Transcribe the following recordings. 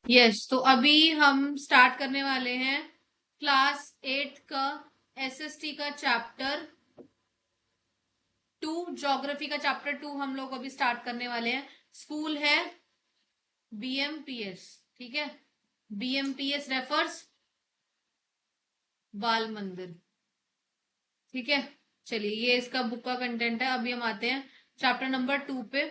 Yes, तो अभी हम स्टार्ट करने वाले हैं क्लास 8 का एसएसटी का चैप्टर 2, ज्योग्राफी का चैप्टर 2 हम लोग अभी स्टार्ट करने वाले हैं। स्कूल है बीएमपीएस, ठीक है। बीएमपीएस रेफर्स बाल मंदिर, ठीक है। चलिए, ये इसका बुक का कंटेंट है। अभी हम आते हैं चैप्टर नंबर 2 पे।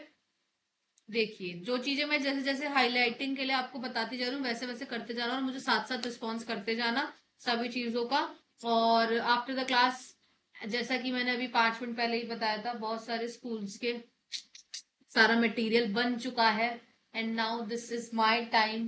देखिए, जो चीजें मैं जैसे जैसे हाईलाइटिंग के लिए आपको बताती जा रही हूँ वैसे वैसे करते जाना और मुझे साथ साथ रिस्पॉन्स करते जाना सभी चीजों का। और आफ्टर द क्लास, जैसा कि मैंने अभी 5 मिनट पहले ही बताया था, बहुत सारे स्कूल्स के सारा मटेरियल बन चुका है and now this is my time,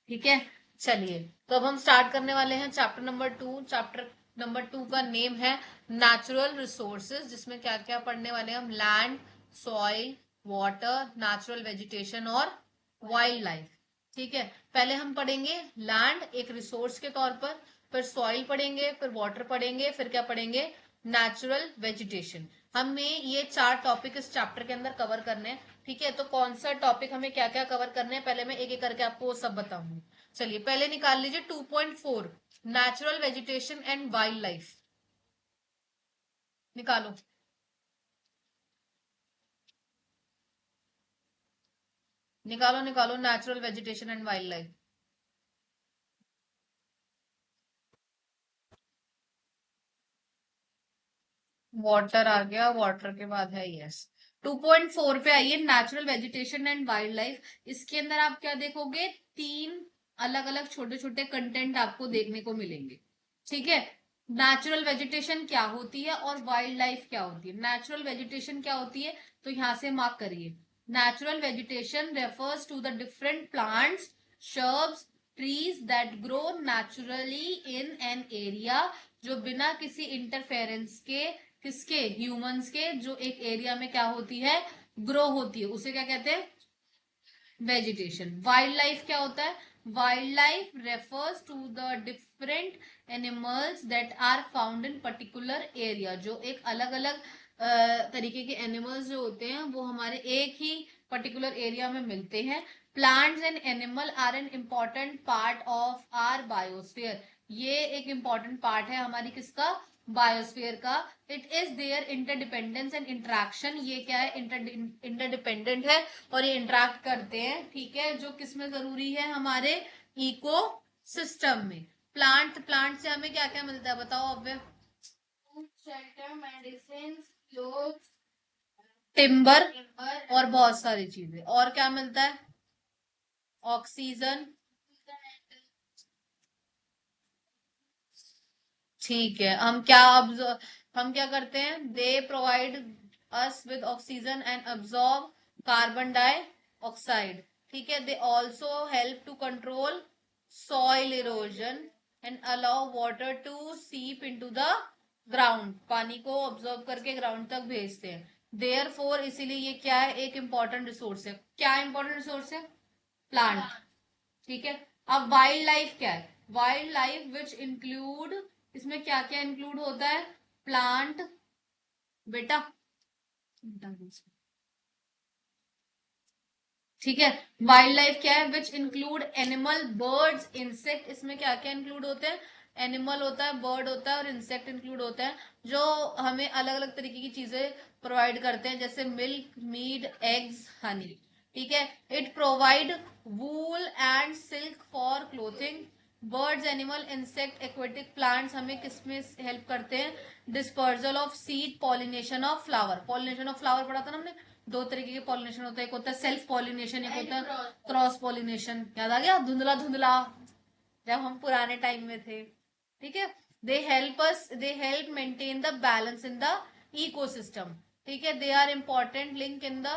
ठीक है। चलिए, तो अब हम स्टार्ट करने वाले हैं चैप्टर नंबर 2। चैप्टर नंबर 2 का नेम है नेचुरल रिसोर्सेज, जिसमें क्या क्या पढ़ने वाले हैं हम? Land, soil, water, natural vegetation और वाइल्ड लाइफ, ठीक है। पहले हम पढ़ेंगे लैंड एक रिसोर्स के तौर पर, फिर सॉइल पढ़ेंगे, फिर वाटर पढ़ेंगे, फिर क्या पढ़ेंगे? Natural vegetation. हमें ये 4 टॉपिक इस चैप्टर के अंदर कवर करने हैं, ठीक है। तो कौन सा टॉपिक हमें क्या क्या कवर करने हैं, पहले मैं एक एक करके आपको वो सब बताऊंगी। चलिए, पहले निकाल लीजिए 2.4, natural vegetation and wildlife. निकालो, निकालो, निकालो, natural vegetation and wildlife. Water आ गया, वाटर के बाद है यस। 2.4 पे आइए, natural vegetation and wildlife. इसके अंदर आप क्या देखोगे? 3 अलग अलग छोटे छोटे कंटेंट आपको देखने को मिलेंगे, ठीक है। नेचुरल वेजिटेशन क्या होती है और वाइल्ड लाइफ क्या होती है? नेचुरल वेजिटेशन क्या होती है, तो यहां से मार्क करिए। Natural vegetation refers to the different plants, shrubs, trees that grow naturally in an area, जो बिना किसी इंटरफेरेंस के, किसके? ह्यूमंस के, जो एक एरिया में क्या होती है? ग्रो होती है, उसे क्या कहते हैं? वेजिटेशन। वाइल्ड लाइफ क्या होता है? Wild life refers to the different animals that are found in particular area, जो एक अलग अलग तरीके के एनिमल्स जो होते हैं वो हमारे एक ही पर्टिकुलर एरिया में मिलते हैं। Plants and animal are an important part of our biosphere, ये एक इम्पॉर्टेंट पार्ट है हमारी किसका? बायोस्फीयर का। It is their interdependence and interaction, ये क्या है? इंटरडिपेंडेंट है और ये इंटरेक्ट करते हैं, ठीक है। जो किसमें जरूरी है? हमारे इको सिस्टम में। प्लांट से हमें क्या क्या मिलता है बताओ? अब शेल्टर, मेडिसिन, क्लोथ्स, टिम्बर और बहुत सारी चीजें। और क्या मिलता है? ऑक्सीजन, ठीक है। हम क्या करते हैं? They provide us with oxygen and absorb carbon dioxide, ठीक है। They also help to control soil erosion and allow water to seep into the ground, पानी को ऑब्जॉर्व करके ग्राउंड तक भेजते हैं। देयर फोर, इसीलिए ये क्या है? एक इंपॉर्टेंट रिसोर्स है। क्या इंपॉर्टेंट रिसोर्स है? प्लांट, ठीक है। अब वाइल्ड लाइफ क्या है? वाइल्ड लाइफ विच इंक्लूड, इसमें क्या क्या इंक्लूड होता है? प्लांट, बेटा, ठीक है। वाइल्ड लाइफ क्या है? Which include animal, birds, insect. इसमें क्या क्या इंक्लूड होते हैं? एनिमल होता है, बर्ड होता है और इंसेक्ट इंक्लूड होता है, जो हमें अलग अलग तरीके की चीजें प्रोवाइड करते हैं, जैसे मिल्क, मीट, एग्स, हनी, ठीक है। It provide wool and silk for clothing. Birds, animal, insect, aquatic plants हमें किसमें हेल्प करते हैं? Dispersal of seed, pollination of flower. Pollination of flower पढ़ा था ना हमने। 2 तरीके के पॉलिनेशन होता है, एक होता है सेल्फ पॉलिनेशन, एक होता है क्रॉस पॉलिनेशन। याद आ गया? धुंधला धुंधला, जब हम पुराने टाइम में थे, ठीक है। They help maintain the balance in the ecosystem, ठीक है। They are important link in the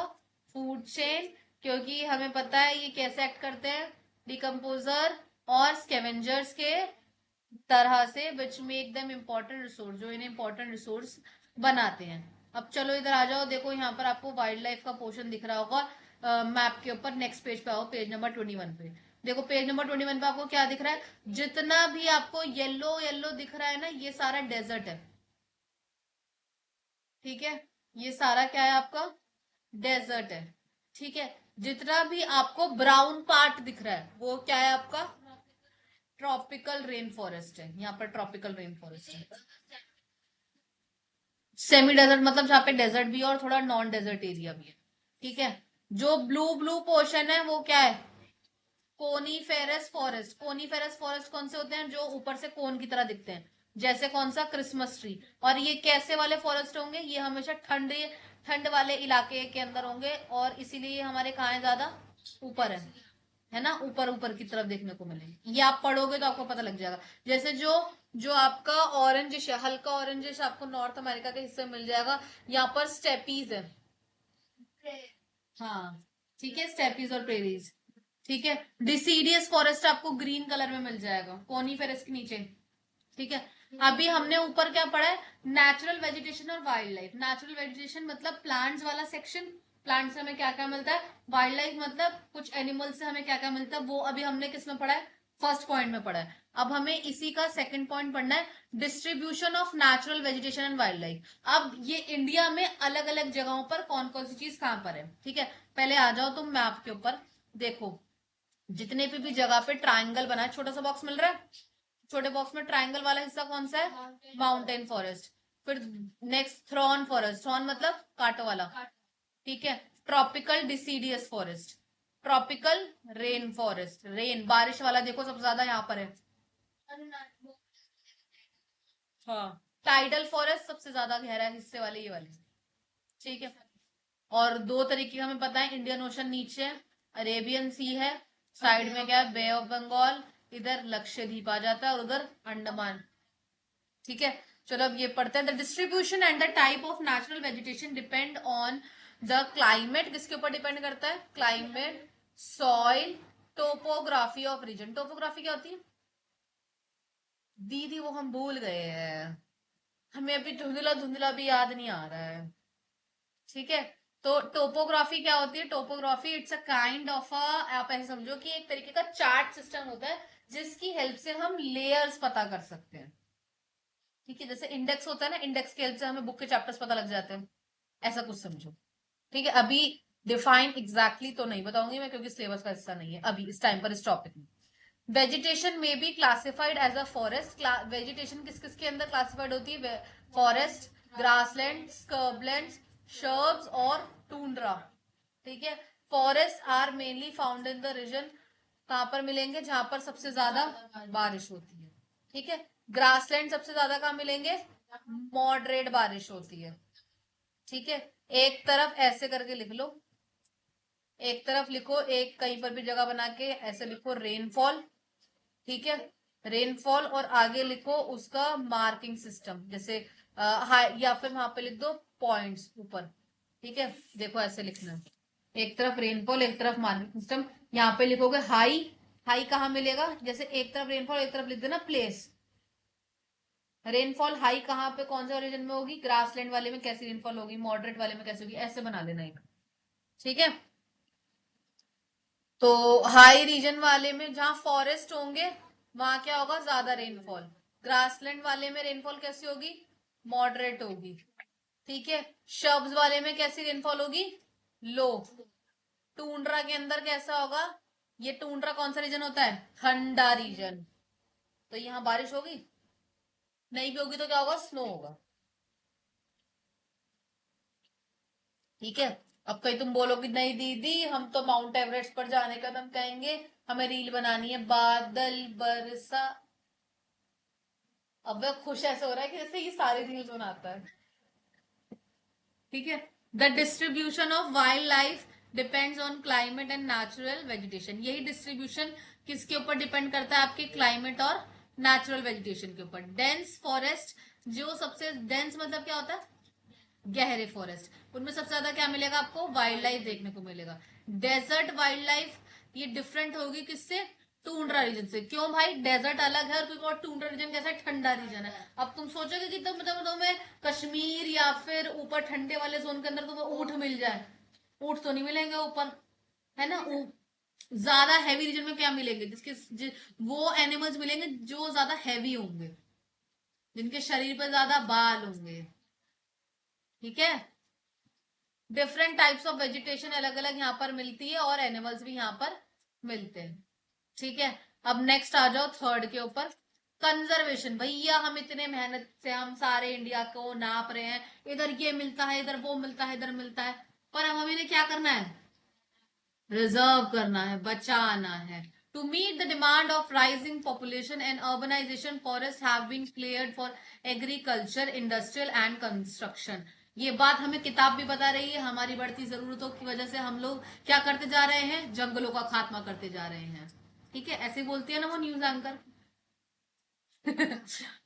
food chain, क्योंकि हमें पता है ये कैसे एक्ट करते हैं? डिकम्पोजर और स्केवेंजर्स के तरह से, which make them important resource, जो इन्हें इम्पोर्टेंट रिसोर्स बनाते हैं। अब चलो इधर आ जाओ, देखो यहाँ पर आपको वाइल्ड लाइफ का पोर्शन दिख रहा होगा मैप के ऊपर। नेक्स्ट पेज पे आओ, पेज नंबर 21 पे। देखो पेज नंबर 21 पे आपको क्या दिख रहा है? जितना भी आपको येलो येलो दिख रहा है ना, ये सारा डेजर्ट है, ठीक है। ये सारा क्या है आपका? डेजर्ट है, ठीक है। जितना भी आपको ब्राउन पार्ट दिख रहा है वो क्या है आपका ट्रॉपिकल रेन फॉरेस्ट है। यहाँ पर ट्रॉपिकल रेन फॉरेस्ट है। सेमी डेजर्ट मतलब जहाँ पे डेजर्ट भी है और थोड़ा नॉन डेजर्ट एरिया भी है। ठीक है। जो ब्लू ब्लू पोर्शन है वो क्या है कोनीफेरस फॉरेस्ट। कोनीफेरस फॉरेस्ट कौन से होते हैं जो ऊपर से कोन की तरह दिखते हैं जैसे कौन सा क्रिसमस ट्री। और ये कैसे वाले फॉरेस्ट होंगे ये हमेशा ठंडे ठंड वाले इलाके के अंदर होंगे और इसीलिए हमारे कहाँ है ज्यादा ऊपर है ना ऊपर ऊपर की तरफ देखने को मिलेंगे। ये आप पढ़ोगे तो आपको पता लग जाएगा। जैसे जो जो आपका ऑरेंजिश है हल्का ऑरेंजिश आपको नॉर्थ अमेरिका के हिस्से में मिल जाएगा। यहाँ पर स्टेपीज है। हाँ ठीक है स्टेपीज और प्रेरीज। ठीक है। डिसीडियस फॉरेस्ट आपको ग्रीन कलर में मिल जाएगा कोनीफेरस के नीचे। ठीक है। अभी हमने ऊपर क्या पढ़ा है नेचुरल वेजिटेशन और वाइल्ड लाइफ। नेचुरल वेजिटेशन मतलब प्लांट्स वाला सेक्शन। प्लांट्स से हमें क्या क्या मिलता है। वाइल्ड लाइफ मतलब कुछ एनिमल्स से हमें क्या क्या मिलता है वो अभी हमने किस में पढ़ा है फर्स्ट पॉइंट में पढ़ा है। अब हमें इसी का सेकंड पॉइंट पढ़ना है distribution of natural vegetation and wild life. अब ये इंडिया में अलग अलग जगहों पर कौन कौन सी चीज कहां पर है। ठीक है। पहले आ जाओ तुम मैप के ऊपर देखो जितने भी जगह पे ट्राइंगल बना है छोटा सा बॉक्स मिल रहा है। छोटे बॉक्स में ट्राइंगल वाला हिस्सा कौन सा है माउंटेन फॉरेस्ट। फिर नेक्स्ट थ्रॉन फॉरेस्ट। थ्रॉन मतलब कांटों वाला। ठीक है। Tropical deciduous forest. Tropical rain forest rain बारिश वाला देखो सबसे ज्यादा यहाँ पर है। हाँ टाइडल फॉरेस्ट सबसे ज्यादा गहरा हिस्से वाले ये वाले। ठीक है। और दो तरीके हमें पता है इंडियन ओशन नीचे है अरेबियन सी है साइड में क्या है बे ऑफ बंगाल इधर लक्षद्वीप आ जाता है और उधर अंडमान। ठीक है। चलो अब ये पढ़ते हैं the distribution and the type of natural vegetation depend on the climate. किसके ऊपर डिपेंड करता है climate soil topography of region. Topography क्या होती है दीदी वो हम भूल गए हैं। हमें अभी धुंधला धुंधला भी याद नहीं आ रहा है। ठीक है। तो टोपोग्राफी क्या होती है topography it's a kind of a आप ऐसे समझो कि एक तरीके का चार्ट सिस्टम होता है जिसकी हेल्प से हम लेयर्स पता कर सकते हैं। ठीक है। जैसे इंडेक्स होता है ना इंडेक्स की हेल्प से हमें बुक के चैप्टर्स पता लग जाते हैं ऐसा कुछ समझो। ठीक है। अभी डिफाइन एग्जैक्टली तो नहीं बताऊंगी मैं क्योंकि सिलेबस का हिस्सा नहीं है अभी इस टाइम पर इस टॉपिक में। Vegetation may be classified as a forest. Vegetation किस किस के अंदर क्लासिफाइड होती है फॉरेस्ट ग्रासलैंड स्कर्बलैंड शर्ब्स और टूंड्रा। ठीक है। Forest are mainly found in the region कहां पर मिलेंगे जहां पर सबसे ज्यादा बारिश होती है। ठीक है। ग्रासलैंड सबसे ज्यादा कहां मिलेंगे मॉडरेट बारिश होती है। ठीक है। एक तरफ ऐसे करके लिख लो एक तरफ लिखो एक कहीं पर भी जगह बना के ऐसे लिखो रेनफॉल। ठीक है। रेनफॉल और आगे लिखो उसका मार्किंग सिस्टम जैसे या फिर वहां पे लिख दो पॉइंट्स ऊपर। ठीक है। देखो ऐसे लिखना है एक तरफ रेनफॉल एक तरफ मार्किंग सिस्टम। यहाँ पे लिखोगे हाई। हाई कहाँ मिलेगा जैसे एक तरफ रेनफॉल एक तरफ लिख देना प्लेस। रेनफॉल हाई कहाँ पे कौन से रीजन में होगी ग्रासलैंड वाले में कैसी रेनफॉल होगी मॉडरेट वाले में कैसे होगी ऐसे बना लेना एक। ठीक है। तो हाई रीजन वाले में जहां फॉरेस्ट होंगे वहां क्या होगा ज्यादा रेनफॉल। ग्रासलैंड वाले में रेनफॉल कैसी होगी मॉडरेट होगी। ठीक है। शब्स वाले में कैसी रेनफॉल होगी लो। टूंड्रा के अंदर कैसा होगा ये टूंड्रा कौन सा रीजन होता है ठंडा रीजन। तो यहाँ बारिश होगी नहीं भी होगी तो क्या होगा स्नो होगा। ठीक है। अब कहीं तुम बोलोगे नहीं दीदी हम तो माउंट एवरेस्ट पर जाने का तुम कहेंगे हमें रील बनानी है बादल बरसा। अब वह खुश ऐसे हो रहा है कि जैसे ये सारे रील्स बनाता है। ठीक है। The distribution of wild life depends on climate and natural vegetation. यही डिस्ट्रीब्यूशन किसके ऊपर डिपेंड करता है आपके क्लाइमेट और नेचुरल वेजिटेशन के ऊपर। डेंस फॉरेस्ट जो सबसे डेंस मतलब क्या होता है गहरे फॉरेस्ट उनमें सबसे ज्यादा क्या मिलेगा आपको वाइल्ड लाइफ देखने को मिलेगा। डेजर्ट वाइल्ड लाइफ ये डिफरेंट होगी किससे टूंड्रा रीजन से। क्यों भाई डेजर्ट अलग है और कोई और टूंड्रा रीजन कैसा है ठंडा रीजन है। अब तुम सोचोगे कि तुम्हें कश्मीर या फिर ऊपर ठंडे वाले जोन के अंदर तुम्हें ऊंट मिल जाए। ऊंट तो नहीं मिलेंगे ऊपर है ना ज्यादा हैवी रीजन में क्या मिलेंगे वो एनिमल्स मिलेंगे जो ज्यादा हैवी होंगे जिनके शरीर पर ज्यादा बाल होंगे। ठीक है। डिफरेंट टाइप्स ऑफ वेजिटेशन अलग अलग यहाँ पर मिलती है और एनिमल्स भी यहाँ पर मिलते हैं। ठीक है, अब नेक्स्ट आ जाओ थर्ड के ऊपर, कंजर्वेशन। भैया हम इतने मेहनत से हम सारे इंडिया को नाप रहे हैं, इधर ये मिलता है, इधर वो मिलता है, इधर मिलता है, पर हम हमें क्या करना है, रिजर्व करना है, बचाना है। To meet the demand of rising population and urbanisation, forest have been cleared for agriculture, industrial and construction. ये बात हमें किताब भी बता रही है, हमारी बढ़ती जरूरतों की वजह से हम लोग क्या करते जा रहे हैं, जंगलों का खात्मा करते जा रहे हैं। ठीक है, ऐसे बोलती है ना वो news anchor.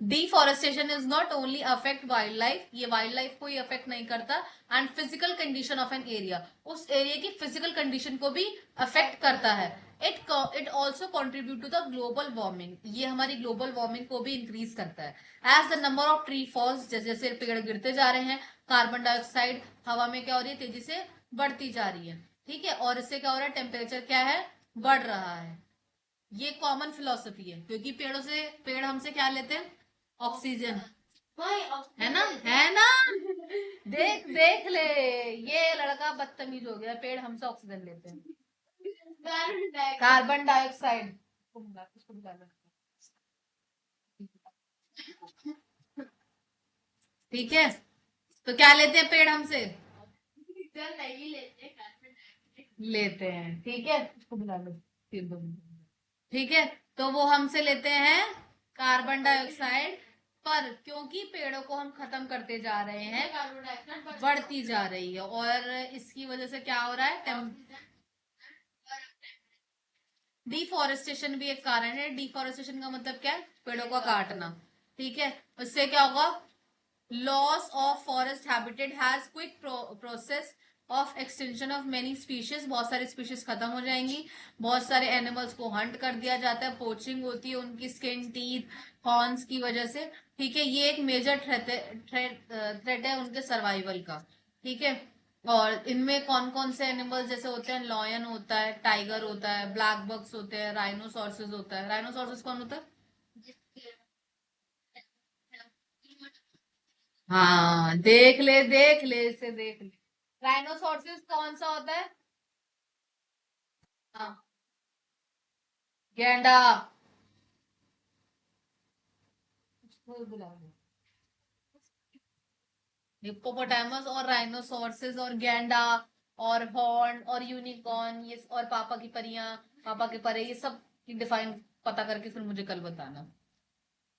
Deforestation is not only affect wild life, ये वाइल्ड लाइफ को ही अफेक्ट नहीं करता, and physical condition of an area, उस एरिया की फिजिकल कंडीशन को भी अफेक्ट करता है। It also contribute to the global warming, ये हमारी ग्लोबल वार्मिंग को भी इंक्रीज करता है। As the number of tree falls, जैसे जैसे पेड़ गिरते जा रहे हैं, कार्बन डाइऑक्साइड हवा में क्या हो रही है, तेजी से बढ़ती जा रही है। ठीक है, और इससे क्या हो रहा है, टेम्परेचर क्या है, बढ़ रहा है। ये कॉमन फिलोसफी है, क्योंकि पेड़ों से, पेड़ हमसे क्या लेते हैं, ऑक्सीजन, है ना, है ना। देख देख ले, ये लड़का बदतमीज हो गया, पेड़ हमसे ऑक्सीजन लेते हैं, कार्बन डाइऑक्साइड। ठीक है, तो क्या लेते हैं पेड़ हमसे, नहीं लेते हैं। ठीक है, उसको बुला लो, तीन दो मिनट। ठीक है, तो वो हमसे लेते हैं कार्बन डाइऑक्साइड, पर क्योंकि पेड़ों को हम खत्म करते जा रहे हैं, बढ़ती जा रही है, और इसकी वजह से क्या हो रहा है, डिफॉरेस्टेशन भी एक कारण है। डिफॉरेस्टेशन का मतलब क्या है, पेड़ों का काटना। ठीक है, उससे क्या होगा, loss of forest habitat has quick process of extension of many species, बहुत सारी स्पीशीज खत्म हो जाएंगी, बहुत सारे एनिमल्स को हंट कर दिया जाता है, पोचिंग होती है उनकी स्किन, टीथ, हॉर्न्स की वजह से। ठीक है, ये एक मेजर थ्रेट है उनके सर्वाइवल का। ठीक है, और इनमें कौन कौन से एनिमल्स जैसे होते हैं, लॉयन होता है, टाइगर होता है, ब्लैक बक्स होते हैं, राइनोसॉर्सेस होता है। राइनोसॉर्सेस कौन होता है, हाँ देख ले इसे, देख ले। राइनोसोर्सिस कौन सा होता है, हाँ, गैंडा। हिप्पोपोटामस और राइनोसोर्सिस और गैंडा और हॉर्न और यूनिकॉर्न, ये और पापा की परियां, पापा के परे, ये सब डिफाइन पता करके फिर मुझे कल बताना।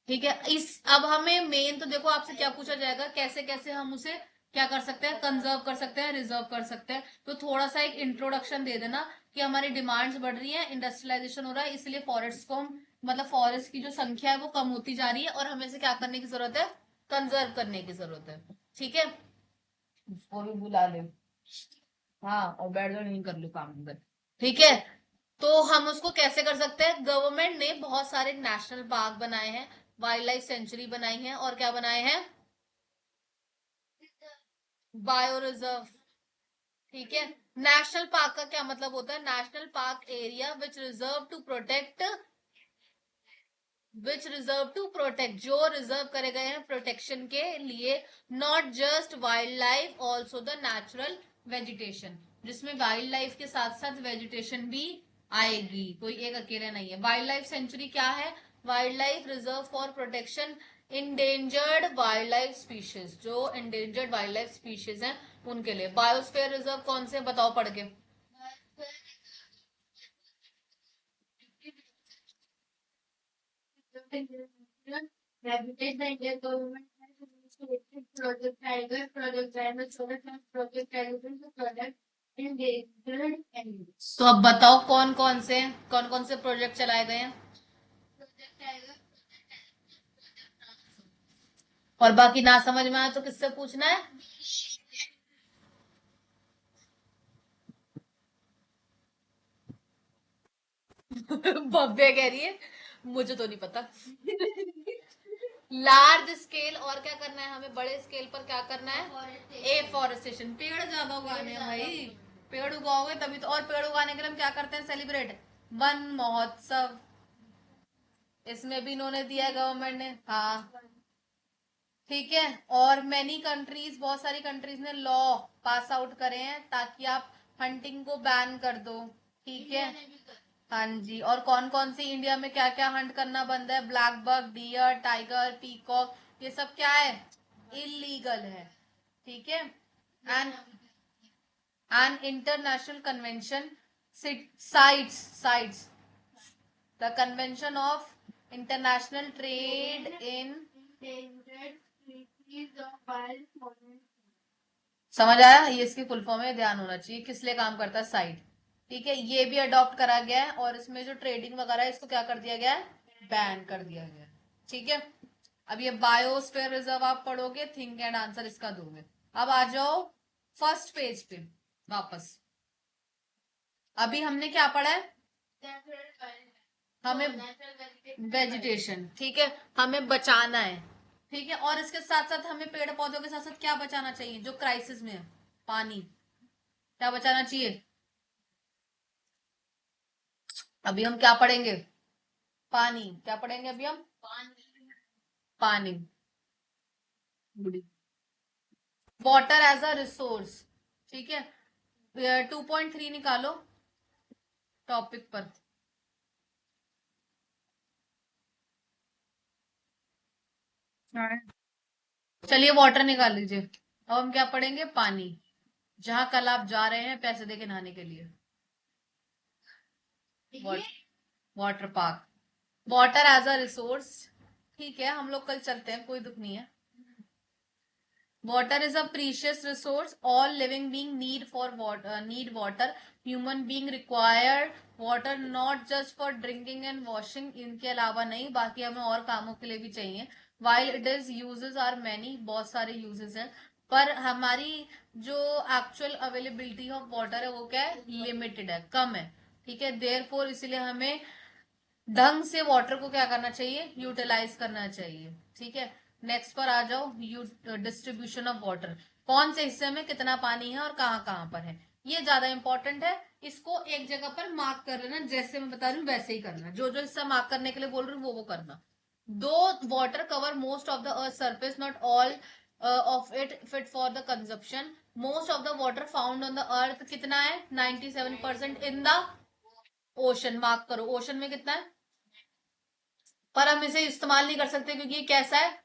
ठीक है, इस अब हमें मेन तो देखो आपसे क्या पूछा जाएगा, कैसे कैसे हम उसे क्या कर सकते हैं, कंजर्व कर सकते हैं, रिजर्व कर सकते हैं। तो थोड़ा सा एक इंट्रोडक्शन दे देना कि हमारी डिमांड्स बढ़ रही है, इंडस्ट्रियलाइजेशन हो रहा है, इसलिए फॉरेस्ट को हम, मतलब फॉरेस्ट की जो संख्या है वो कम होती जा रही है, और हमें से क्या करने की जरूरत है, कंजर्व करने की जरूरत है। ठीक है, उसको भी बुला ले, हाँ, और बैठ जाओ, नहीं कर लो काम अंदर। ठीक है, तो हम उसको कैसे कर सकते हैं, गवर्नमेंट ने बहुत सारे नेशनल पार्क बनाए हैं, वाइल्ड लाइफ सेंचुरी बनाई है, और क्या बनाए हैं, बायो रिजर्व। ठीक है, नेशनल पार्क का क्या मतलब होता है, national park area which reserve to protect, जो रिजर्व करे गए हैं प्रोटेक्शन के लिए, not just wild life, also the natural vegetation, जिसमें वाइल्ड लाइफ के साथ साथ वेजिटेशन भी आएगी, कोई एक अकेले नहीं है। वाइल्ड लाइफ सेंचुरी क्या है, wild life reserve for protection endangered wild life species, जो इंडेंजर्ड वाइल्ड लाइफ स्पीशीज हैं उनके लिए। बायोस्फीयर रिजर्व कौन से, बताओ पढ़ के, तो अब बताओ कौन कौन से प्रोजेक्ट चलाए गए हैं, और बाकी ना समझ में आए तो किससे पूछना है। भव्य कह रही है, मुझे तो नहीं पता। लार्ज स्केल, और क्या करना है हमें, बड़े स्केल पर क्या करना है, एफॉरेस्टेशन, पेड़ ज्यादा उगाने हैं भाई, पेड़ उगाओगे तभी तो, और पेड़ उगाने के लिए हम क्या करते हैं, सेलिब्रेट, वन महोत्सव, इसमें भी इन्होंने दिया है गवर्नमेंट ने, हाँ। ठीक है। और मैनी कंट्रीज, बहुत सारी कंट्रीज ने लॉ पास आउट करे हैं ताकि आप हंटिंग को बैन कर दो। ठीक है। हाँ जी। और कौन कौन सी इंडिया में क्या क्या हंट करना बंद है? Black buck, deer, tiger, peacock, ये सब क्या है? इलीगल है। ठीक है। And an international convention CITES the convention of international trade in, समझ आया? ये इसकी फुल फॉर्म है, ध्यान होना चाहिए किस लिए काम करता है, साइट। ठीक है। ये भी अडॉप्ट करा गया है और इसमें जो ट्रेडिंग वगैरह है इसको क्या कर दिया गया है? बैन कर दिया गया है। ठीक है। अब ये बायोस्फीयर रिजर्व आप पढ़ोगे, थिंक एंड आंसर इसका दोगे। अब आ जाओ फर्स्ट पेज पे वापस। अभी हमने क्या पढ़ा है? हमें वेजिटेशन, ठीक है, हमें बचाना है। ठीक है। और इसके साथ साथ हमें पेड़ पौधों के साथ साथ क्या बचाना चाहिए जो क्राइसिस में है? पानी। क्या बचाना चाहिए? अभी हम क्या पढ़ेंगे? पानी। क्या पढ़ेंगे अभी हम? पानी। Water as a resource. ठीक है। 2.3 निकालो टॉपिक पर। चलिए वाटर निकाल लीजिए। अब हम क्या पढ़ेंगे? पानी। जहां कल आप जा रहे हैं पैसे देके नहाने के लिए, water park. Water as a resource. ठीक है, हम लोग कल चलते हैं, कोई दुख नहीं है। Water is a precious resource. All living being need for water. Need water. Human being require water not just for drinking and washing. इनके अलावा नहीं, बाकी हमें और कामों के लिए भी चाहिए. While it is uses are many, बहुत सारे uses हैं, पर हमारी जो actual availability of water है वो क्या है? Limited है, कम है. ठीक है। Therefore इसीलिए हमें ढंग से वाटर को क्या करना चाहिए? यूटिलाइज करना चाहिए। ठीक है। नेक्स्ट पर आ जाओ, डिस्ट्रीब्यूशन ऑफ वाटर। कौन से हिस्से में कितना पानी है और कहाँ कहाँ पर है, ये ज्यादा इंपॉर्टेंट है। इसको एक जगह पर मार्क कर लेना, जैसे मैं बता रही हूँ वैसे ही करना। जो जो हिस्सा मार्क करने के लिए बोल रही हूँ वो करना। दो water cover most of the earth surface, not all of it fit for the consumption. Most of the water found on the earth कितना है? 97% इन द ओशन। मार्क करो, ओशन में कितना है? पर हम इसे इस्तेमाल नहीं कर सकते क्योंकि ये कैसा है?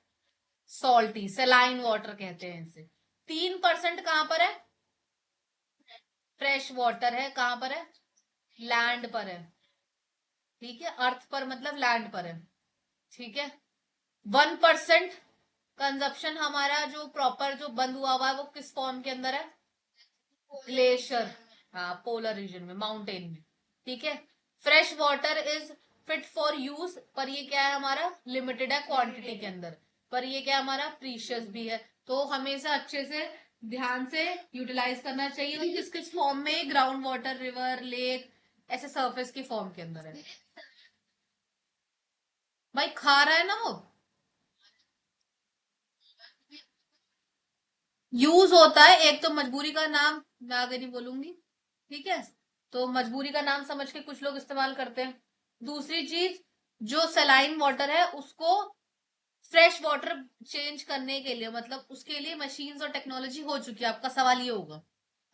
सॉल्टी, सेलाइन वाटर कहते हैं इसे। 3% कहां पर है? फ्रेश वाटर है। कहां पर है? लैंड पर है। ठीक है। अर्थ पर मतलब लैंड पर है। ठीक है। 1% कंजप्शन हमारा जो प्रॉपर जो बंद हुआ है वो किस फॉर्म के अंदर है? ग्लेशियर। हाँ, पोलर रीजन में, माउंटेन में। ठीक है। Fresh water is fit for use, पर ये क्या है हमारा? लिमिटेड है क्वांटिटी के अंदर, पर ये क्या हमारा? प्रीशियस भी है। तो हमेशा अच्छे से ध्यान से यूटिलाइज करना चाहिए। और किस किस फॉर्म में? ग्राउंड वाटर, रिवर, लेक, ऐसे सरफेस की फॉर्म के अंदर है। भाई खा रहा है ना वो। यूज होता है, एक तो मजबूरी का नाम मैं आगे नहीं बोलूंगी। ठीक है। तो मजबूरी का नाम समझ के कुछ लोग इस्तेमाल करते हैं। दूसरी चीज, जो सलाइन वाटर है उसको फ्रेश वाटर चेंज करने के लिए, मतलब उसके लिए मशीन्स और टेक्नोलॉजी हो चुकी है। आपका सवाल ये होगा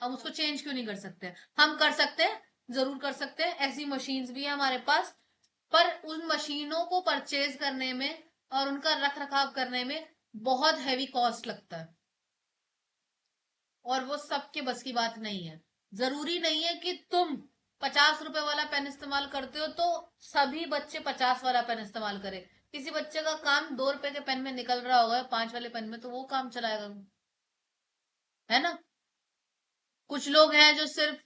हम उसको चेंज क्यों नहीं कर सकते? हम कर सकते हैं, जरूर कर सकते हैं, ऐसी मशीन्स भी है हमारे पास। पर उन मशीनों को परचेज करने में और उनका रख रखाव करने में बहुत हैवी कॉस्ट लगता है, और वो सबके बस की बात नहीं है। जरूरी नहीं है कि तुम 50 रुपए वाला पेन इस्तेमाल करते हो तो सभी बच्चे 50 वाला पेन इस्तेमाल करें। किसी बच्चे का काम 2 रुपए के पेन में निकल रहा होगा, 5 वाले पेन में, तो वो काम चलाएगा, है ना? कुछ लोग हैं जो सिर्फ,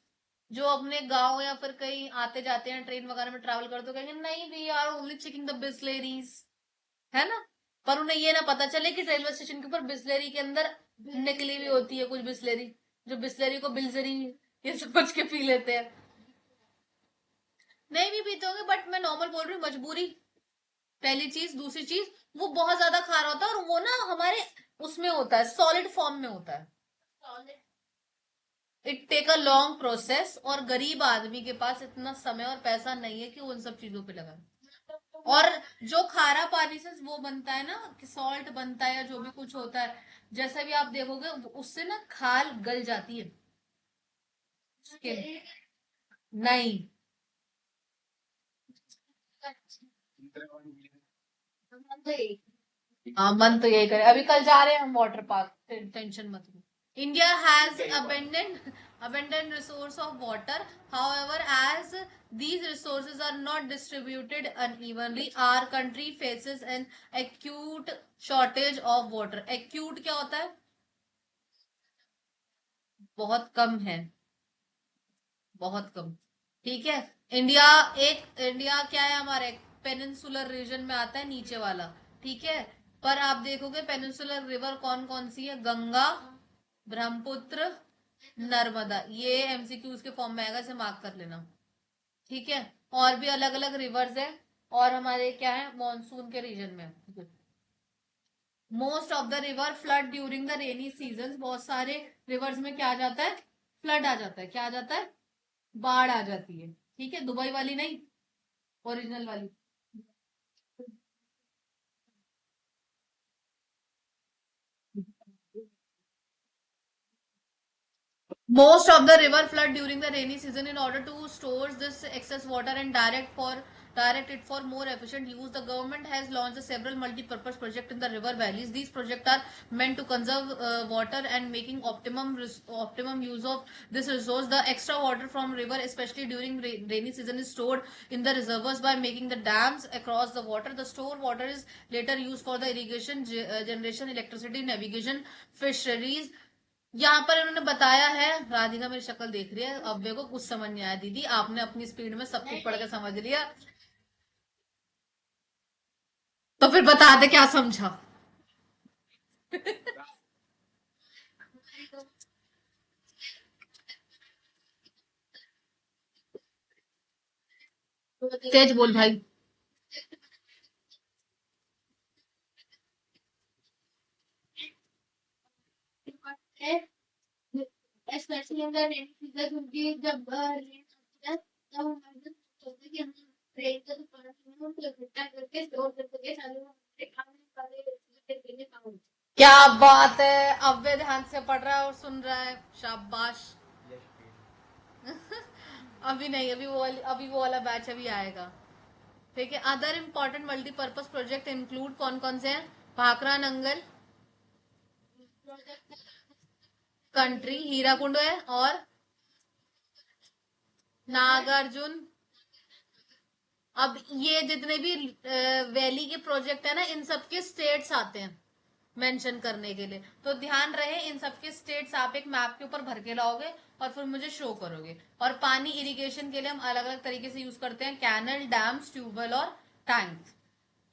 जो अपने गांव या फिर कहीं आते जाते हैं, ट्रेन वगैरह में ट्रैवल करते हो, कहेंगे नहीं we are only checking the Bisleris, है ना? पर उन्हें ये ना पता चले कि रेलवे स्टेशन के ऊपर बिस्लेरी के अंदर निकली हुई होती है कुछ बिस्लेरी, जो बिस्लेरी को बिल्जरी ये समझ के पी लेते हैं। नहीं भी पीते होंगे, बट मैं नॉर्मल बोल रही हूँ, मजबूरी पहली चीज। दूसरी चीज, वो बहुत ज्यादा खा रहा होता है और वो ना हमारे उसमें होता है, सॉलिड फॉर्म में होता है। It take a long process, और गरीब आदमी के पास इतना समय और पैसा नहीं है कि वो उन सब चीजों पे लगाए। और जो खारा पानी से वो बनता है ना, कि सॉल्ट बनता है या जो भी कुछ होता है, जैसा भी आप देखोगे उससे ना खाल गल जाती है स्किन। नहीं। हाँ, मन तो यही करे, अभी कल जा रहे हैं हम वाटर पार्क, टेंशन मत लो। India has abundant resource of water. However, as these resources are not distributed unevenly, our country faces an acute shortage of water. Acute क्या होता है? बहुत कम है, बहुत कम। ठीक है। इंडिया इंडिया क्या है हमारे, पेनिनसुलर रीजन में आता है, नीचे वाला। ठीक है। पर आप देखोगे पेनिनसुलर रिवर कौन कौन सी है? गंगा, ब्रह्मपुत्र, नर्मदा। ये एमसीक्यूज के फॉर्म में आएगा, इसे मार्क कर लेना। ठीक है। और भी अलग अलग रिवर्स है, और हमारे क्या है, मॉनसून के रीजन में। Most of the river flood during the rainy season. बहुत सारे रिवर्स में क्या आ जाता है? फ्लड आ जाता है। क्या आ जाता है? बाढ़ आ जाती है। ठीक है, दुबई वाली नहीं, ओरिजिनल वाली। Most of the river flood during the rainy season. In order to store this excess water and direct it for more efficient use, the government has launched several multi-purpose projects in the river valleys. These projects are meant to conserve water and making optimum use of this resource. The extra water from river, especially during rainy season, is stored in the reservoirs by making the dams across the water. The stored water is later used for the irrigation, generation, electricity, navigation, fisheries. यहाँ पर इन्होंने बताया है, राधिका मेरी शक्ल देख रही है, अब मेरे को कुछ समझ नहीं आया दीदी, आपने अपनी स्पीड में सब कुछ पढ़ के समझ लिया। तो फिर बता दे क्या समझा। तेज बोल भाई। Specially in the rainy season, क्योंकि जब रेन होती है तब हमारे सोचते हैं कि हम रेन का जो पानी है उसको इकट्ठा करके स्टोर कर सके, चालू खाने। क्या बात है, अब वे ध्यान से पढ़ रहा है और सुन रहा है, शाबाश। अभी नहीं, अभी वो वाला बैच अभी आएगा। ठीक है। Other important multipurpose project include कौन कौन से हैं? भाखरा नंगल कंट्री, हीराकुंड है, और नागार्जुन। अब ये जितने भी वैली के प्रोजेक्ट है ना, इन सबके स्टेट्स आते हैं मेंशन करने के लिए, तो ध्यान रहे इन सबके स्टेट्स आप एक मैप के ऊपर भर के लाओगे और फिर मुझे शो करोगे। और पानी इरिगेशन के लिए हम अलग अलग तरीके से यूज करते हैं, कैनल, डैम्स, ट्यूबवेल और टैंक।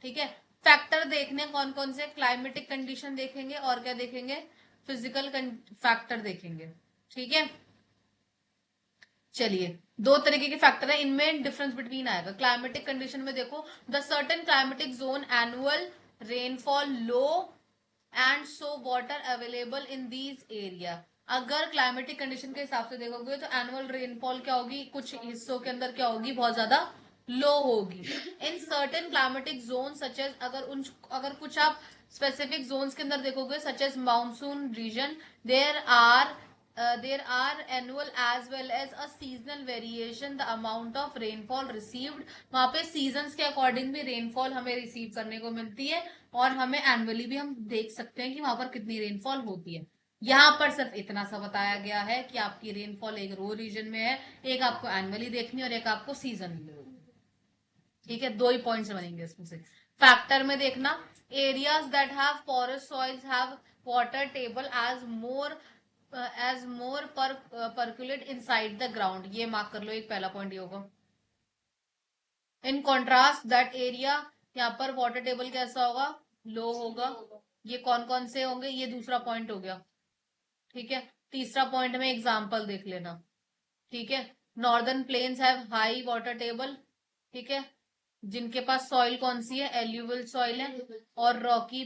ठीक है। फैक्टर देखने कौन कौन से, क्लाइमेटिक कंडीशन देखेंगे, और क्या देखेंगे, फिजिकल फैक्टर देखेंगे। ठीक है। चलिए, दो तरीके के फैक्टर है, इनमें डिफरेंस बिटवीन आएगा। क्लाइमेटिक कंडीशन में देखो, the certain climatic zone annual rainfall low and so water available in these area. अगर क्लाइमेटिक कंडीशन के हिसाब से देखोगे तो एनुअल रेनफॉल क्या होगी, कुछ हिस्सों के अंदर क्या होगी, बहुत ज्यादा लो होगी। In certain climatic zone such as, अगर कुछ आप स्पेसिफिक जोन्स के अंदर देखोगे, such as monsoon region, there are there are annual as well as a seasonal variation the amount of rainfall received। वहां पे सीजन्स के अकॉर्डिंग भी रेनफॉल हमें रिसीव करने को मिलती है, और हमें एनुअली भी हम देख सकते हैं कि वहां पर कितनी रेनफॉल होती है। यहाँ पर सिर्फ इतना सा बताया गया है कि आपकी रेनफॉल एक रो रीजन में है, एक आपको एनुअली देखनी है और एक आपको सीजन में। ठीक है, दो ही पॉइंट्स बनेंगे इसमें से। फैक्टर में देखना, areas that have porous soils have water table as more percolate inside the ground. ये मार्क कर लो, एक पहला पॉइंट ये होगा। इन कॉन्ट्रास्ट दैट एरिया, यहाँ पर वाटर टेबल कैसा होगा, लो होगा। ये कौन कौन से होंगे, ये दूसरा पॉइंट हो गया। ठीक है। तीसरा पॉइंट में एग्जाम्पल देख लेना। ठीक है। Northern plains have high water table. ठीक है। जिनके पास सॉइल कौन सी है, एल्यूवल सॉइल है, और रॉकी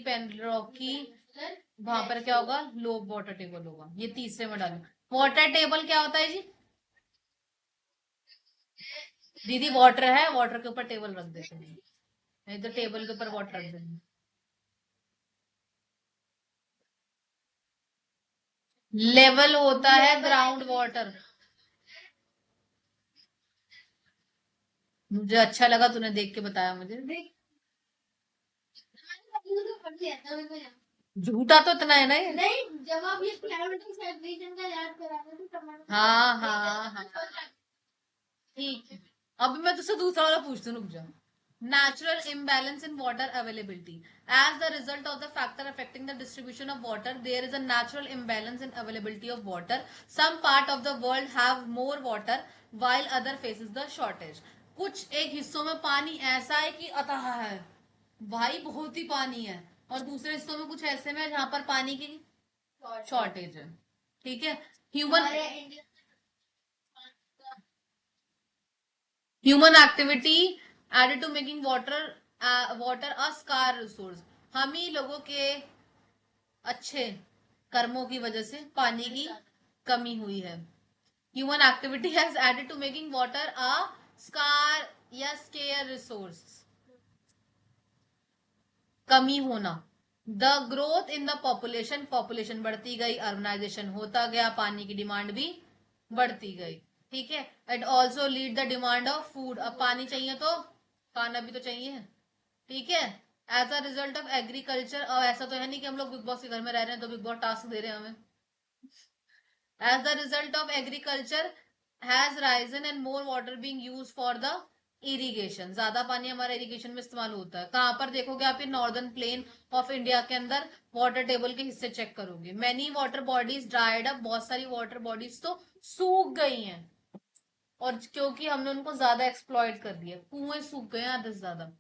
वहां पर क्या होगा, लो वाटर टेबल होगा। ये तीसरे में डालो। वाटर टेबल क्या होता है जी? दीदी वाटर है, वाटर के ऊपर टेबल रख देते हैं। नहीं तो टेबल के ऊपर वाटर रख देंगे। लेवल होता है ग्राउंड वाटर। मुझे अच्छा लगा तूने देख के बताया मुझे। झूठा तो इतना है ना ये। नहीं, जब आप ये क्लाइमेटिक सेलिब्रेशन का याद करा रहे थे टमाटर। हाँ हाँ हाँ, ठीक है। अब मैं तुझसे दूसरा वाला पूछती हूँ, रुक जा। Natural imbalance in water availability. As the result of the factor affecting the distribution of water, there is a natural imbalance in availability of water. Some part of the world have more water while other faces the shortage. कुछ एक हिस्सों में पानी ऐसा है कि अथाह है, भाई बहुत ही पानी है, और दूसरे हिस्सों में कुछ ऐसे में जहां पर पानी की शॉर्टेज है। ठीक है। Human human activity added to making water a scarce resource. हम ही लोगों के अच्छे कर्मों की वजह से पानी की कमी हुई है। Human activity has added to making water a scarce या स्केयर रिसोर्स। कमी होना। The growth in the population, population बढ़ती गई, अर्बनाइजेशन होता गया, पानी की डिमांड भी बढ़ती गई। ठीक है। It also lead the demand of food. अब पानी चाहिए तो खाना भी तो चाहिए। ठीक है। As a result of agriculture, और ऐसा तो है नहीं कि हम लोग बिग बॉस के घर में रह रहे हैं तो बिग बॉस टास्क दे रहे हैं हमें। As the result of agriculture has risen and more water being used for the irrigation. ज्यादा पानी हमारा इरिगेशन में इस्तेमाल होता है। कहां पर देखोगे आप? ये नॉर्दर्न प्लेन ऑफ इंडिया के अंदर वाटर टेबल के हिस्से चेक करोगे, many water bodies dried up. बहुत सारी वाटर बॉडीज तो सूख गई हैं, और क्योंकि हमने उनको ज्यादा एक्सप्लॉइट कर दिया, कुएं सूख गए हैं आधे से ज्यादा।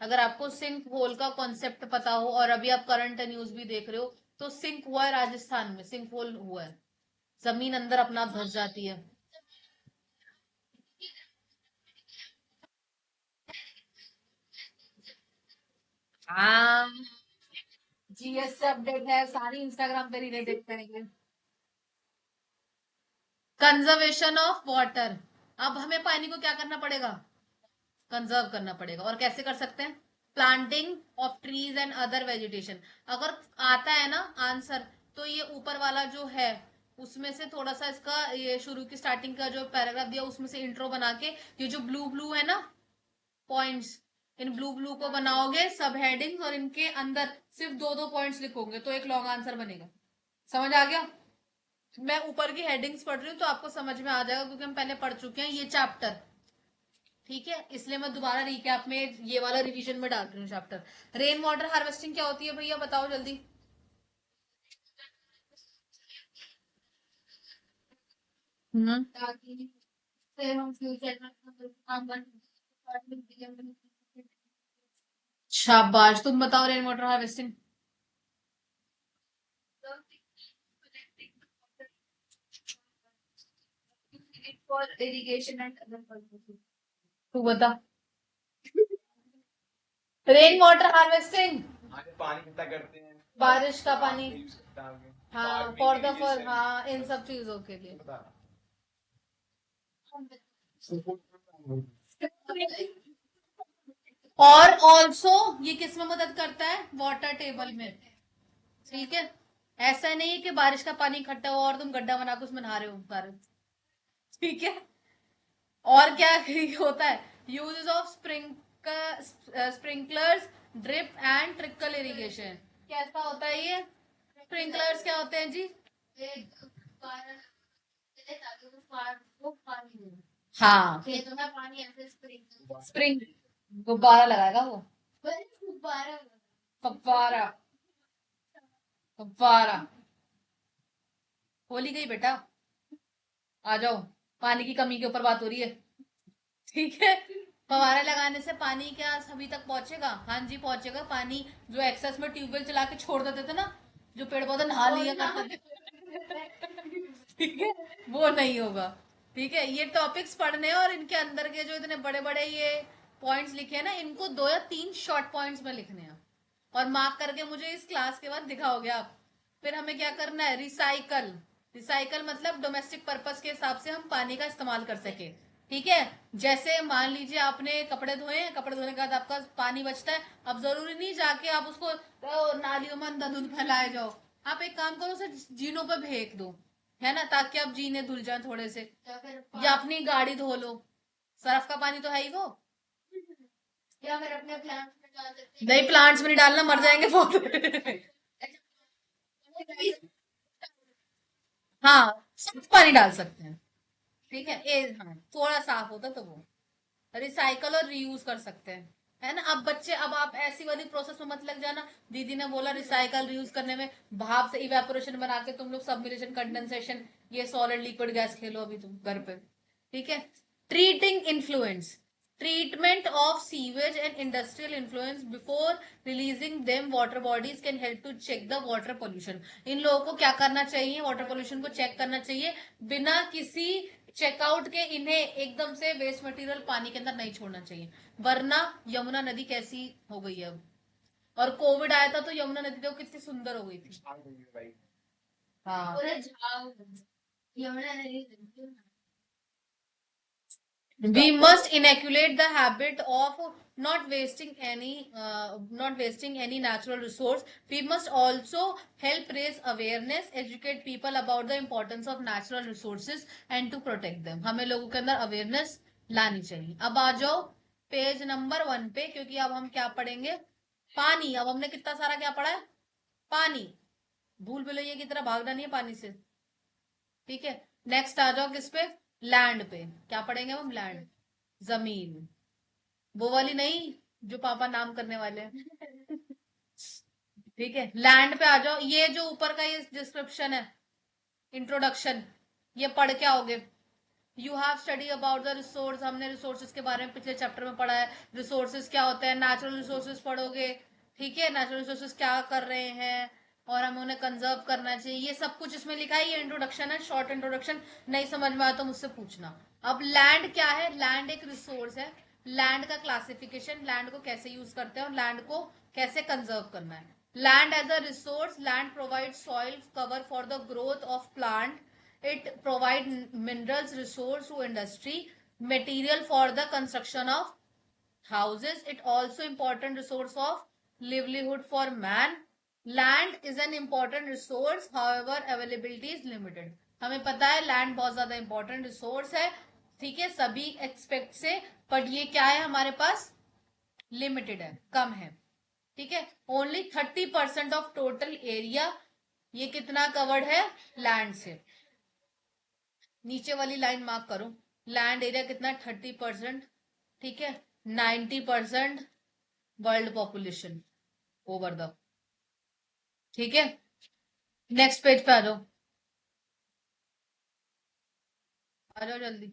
अगर आपको सिंक होल का कॉन्सेप्ट पता हो, और अभी आप करंट न्यूज भी देख रहे हो, तो सिंक हुआ है राजस्थान में, सिंक होल हुआ है, जमीन अंदर अपना आप धस जाती है। हाँ, जीएस से अपडेट है, सारी इंस्टाग्राम पे रीलें देखते रहेंगे। Conservation of water. अब हमें पानी को क्या करना पड़ेगा? कंजर्व करना पड़ेगा। और कैसे कर सकते हैं? Planting of trees and other vegetation. अगर आता है ना आंसर, तो ये ऊपर वाला जो है उसमें से थोड़ा सा इसका, ये शुरू की स्टार्टिंग का जो पैराग्राफ दिया उसमें से इंट्रो बना के, ये जो ब्लू ब्लू है ना पॉइंट्स, इन ब्लू ब्लू को बनाओगे सब हेडिंग्स, और इनके अंदर सिर्फ दो दो पॉइंट्स लिखोगे तो एक लॉन्ग आंसर बनेगा। समझ आ गया? मैं ऊपर की हेडिंग्स पढ़ रही हूँ तो आपको समझ में आ जाएगा, क्योंकि हम पहले पढ़ चुके हैं ये चैप्टर। ठीक है, इसलिए मैं दोबारा रिकैप में ये वाला रिवीजन में डाल रही हूँ चैप्टर। रेन वाटर हार्वेस्टिंग क्या होती है भैया, बताओ जल्दी। ताकि फिर हम फ्यूचर में काम कर। शाबाश, तुम बताओ rain water harvesting. For irrigation and other purposes. तू बता। रेन वाटर हार्वेस्टिंग, पानी इकट्ठा करते हैं, बारिश का पानी। हाँ, हाँ, फॉर द फॉर, हाँ, इन सब चीजों के लिए। और ऑल्सो ये किस में मदद करता है? वाटर टेबल में। ठीक है। ऐसा नहीं है कि बारिश का पानी इकट्ठा हुआ और तुम गड्ढा बना के उसमें नहा रहे हो बारिश। ठीक है। और क्या होता है? Use of sprinklers, drip and trickle irrigation. कैसा होता है ये? स्प्रिंकलर्स क्या होते हैं जी? हाँ, खेतों में पानी ऐसे स्प्रिंग गुब्बारा लगाएगा वो। गुब्बारा, फव्वारा, फव्वारा। होली गई बेटा, आ जाओ। पानी की कमी के ऊपर बात हो रही है। ठीक है। फव्वारा लगाने से पानी क्या सभी तक पहुंचेगा? हाँ जी पहुंचेगा। पानी जो एक्सेस में ट्यूबवेल चला के छोड़ देते थे ना, जो पेड़ पौधे नहा लिया करते थे, ठीक है, वो नहीं होगा। ठीक है, ये टॉपिक्स पढ़ने हैं, और इनके अंदर के जो इतने बड़े बड़े ये पॉइंट्स लिखे हैं ना, इनको 2 या 3 शॉर्ट पॉइंट्स में लिखने हैं। और मार्क करके मुझे इस क्लास के बाद दिखाओगे आप। फिर हमें क्या करना है? रिसाइकल। रिसाइकल मतलब डोमेस्टिक पर्पस के हिसाब से हम पानी का इस्तेमाल कर सके। ठीक है। जैसे मान लीजिए आपने कपड़े धोए हैं, कपड़े धोने के बाद आपका पानी बचता है, अब जरूरी नहीं जाके आप उसको नालियों में अंधाधुंध फैलाए जाओ। आप एक काम करो, उसे जीनों पे फेंक दो, है ना, ताकि आप जीने धुल जाए थोड़े से, या अपनी गाड़ी धो लो। सर्फ का पानी तो है ही वो। या फिर अपने प्लांट्स में डाल सकते हैं। नहीं, प्लांट्स में नहीं डालना, मर जाएंगे पौधे। हाँ, साफ पानी डाल सकते हैं। ठीक है, हाँ, थोड़ा साफ होता तो वो रिसाइकल और रीयूज कर सकते हैं, है ना। अब बच्चे, अब आप ऐसी वाली प्रोसेस में मत लग जाना। दीदी ने बोला रिसाइकल रीयूज करने में, भाप से इवेपोरेशन बना के तुम लोग सबमिलेशन कंडेंसेशन, ये सॉलिड लिक्विड गैस खेलो अभी तुम घर पे। ठीक है। Treating influence, treatment of sewage and industrial influence before releasing them water bodies can help to check the water pollution। इन लोगों को क्या करना चाहिए, वाटर पोल्यूशन को चेक करना चाहिए, बिना किसी चेकआउट के इन्हें एकदम से वेस्ट मटेरियल पानी के अंदर नहीं छोड़ना चाहिए, वरना यमुना नदी कैसी हो गई है अब। और कोविड आया था तो यमुना नदी तो कितनी सुंदर हो गई थी। भाई। हाँ, पूरा झाग यमुना नदी। We must inoculate the habit of not wasting any natural resource. We must also help raise awareness, educate people about the importance of natural resources and to protect them। हमें लोगों के अंदर अवेयरनेस लानी चाहिए। अब आ जाओ पेज नंबर 1 पे, क्योंकि अब हम क्या पढ़ेंगे, पानी। अब हमने कितना सारा क्या पढ़ा है, पानी। भूल भुलैया की तरह भागना नहीं है पानी से। ठीक है। नेक्स्ट आ जाओ किस पे, लैंड पे। क्या पढ़ेंगे हम, लैंड, जमीन। वो वाली नहीं जो पापा नाम करने वाले हैं। ठीक है, लैंड पे आ जाओ। ये जो ऊपर का ये डिस्क्रिप्शन है, इंट्रोडक्शन, ये पढ़ के आओगे। You have study about the resource, हमने रिसोर्सेज के बारे में पिछले चैप्टर में पढ़ा है। रिसोर्सेज क्या होते हैं, नेचुरल रिसोर्सेज पढ़ोगे। ठीक है, नेचुरल रिसोर्सेज क्या कर रहे हैं और हमें उन्हें कंजर्व करना चाहिए, ये सब कुछ इसमें लिखा है। ये इंट्रोडक्शन है, शॉर्ट इंट्रोडक्शन। नहीं समझ में आया तो मुझसे पूछना। अब लैंड क्या है, लैंड एक रिसोर्स है। लैंड का क्लासिफिकेशन, लैंड को कैसे यूज करते हैं और लैंड को कैसे कंजर्व करना है। Land as a resource, land provide soil cover for the growth of plant. It provide minerals resource to industry, material for the construction of houses. It also important resource of livelihood for man. Land is an important resource, however availability is limited। हमें पता है land बहुत ज्यादा important resource है, ठीक है, सभी expect से, बट ये क्या है हमारे पास, लिमिटेड है, कम है। ठीक है, ओनली 30% ऑफ टोटल एरिया, ये कितना कवर्ड है लैंड से। नीचे वाली लाइन मार्क करो, लैंड एरिया कितना, 30%। ठीक है, 90% वर्ल्ड पॉपुलेशन ओवर द। ठीक है, नेक्स्ट पेज पे आ जाओ जल्दी।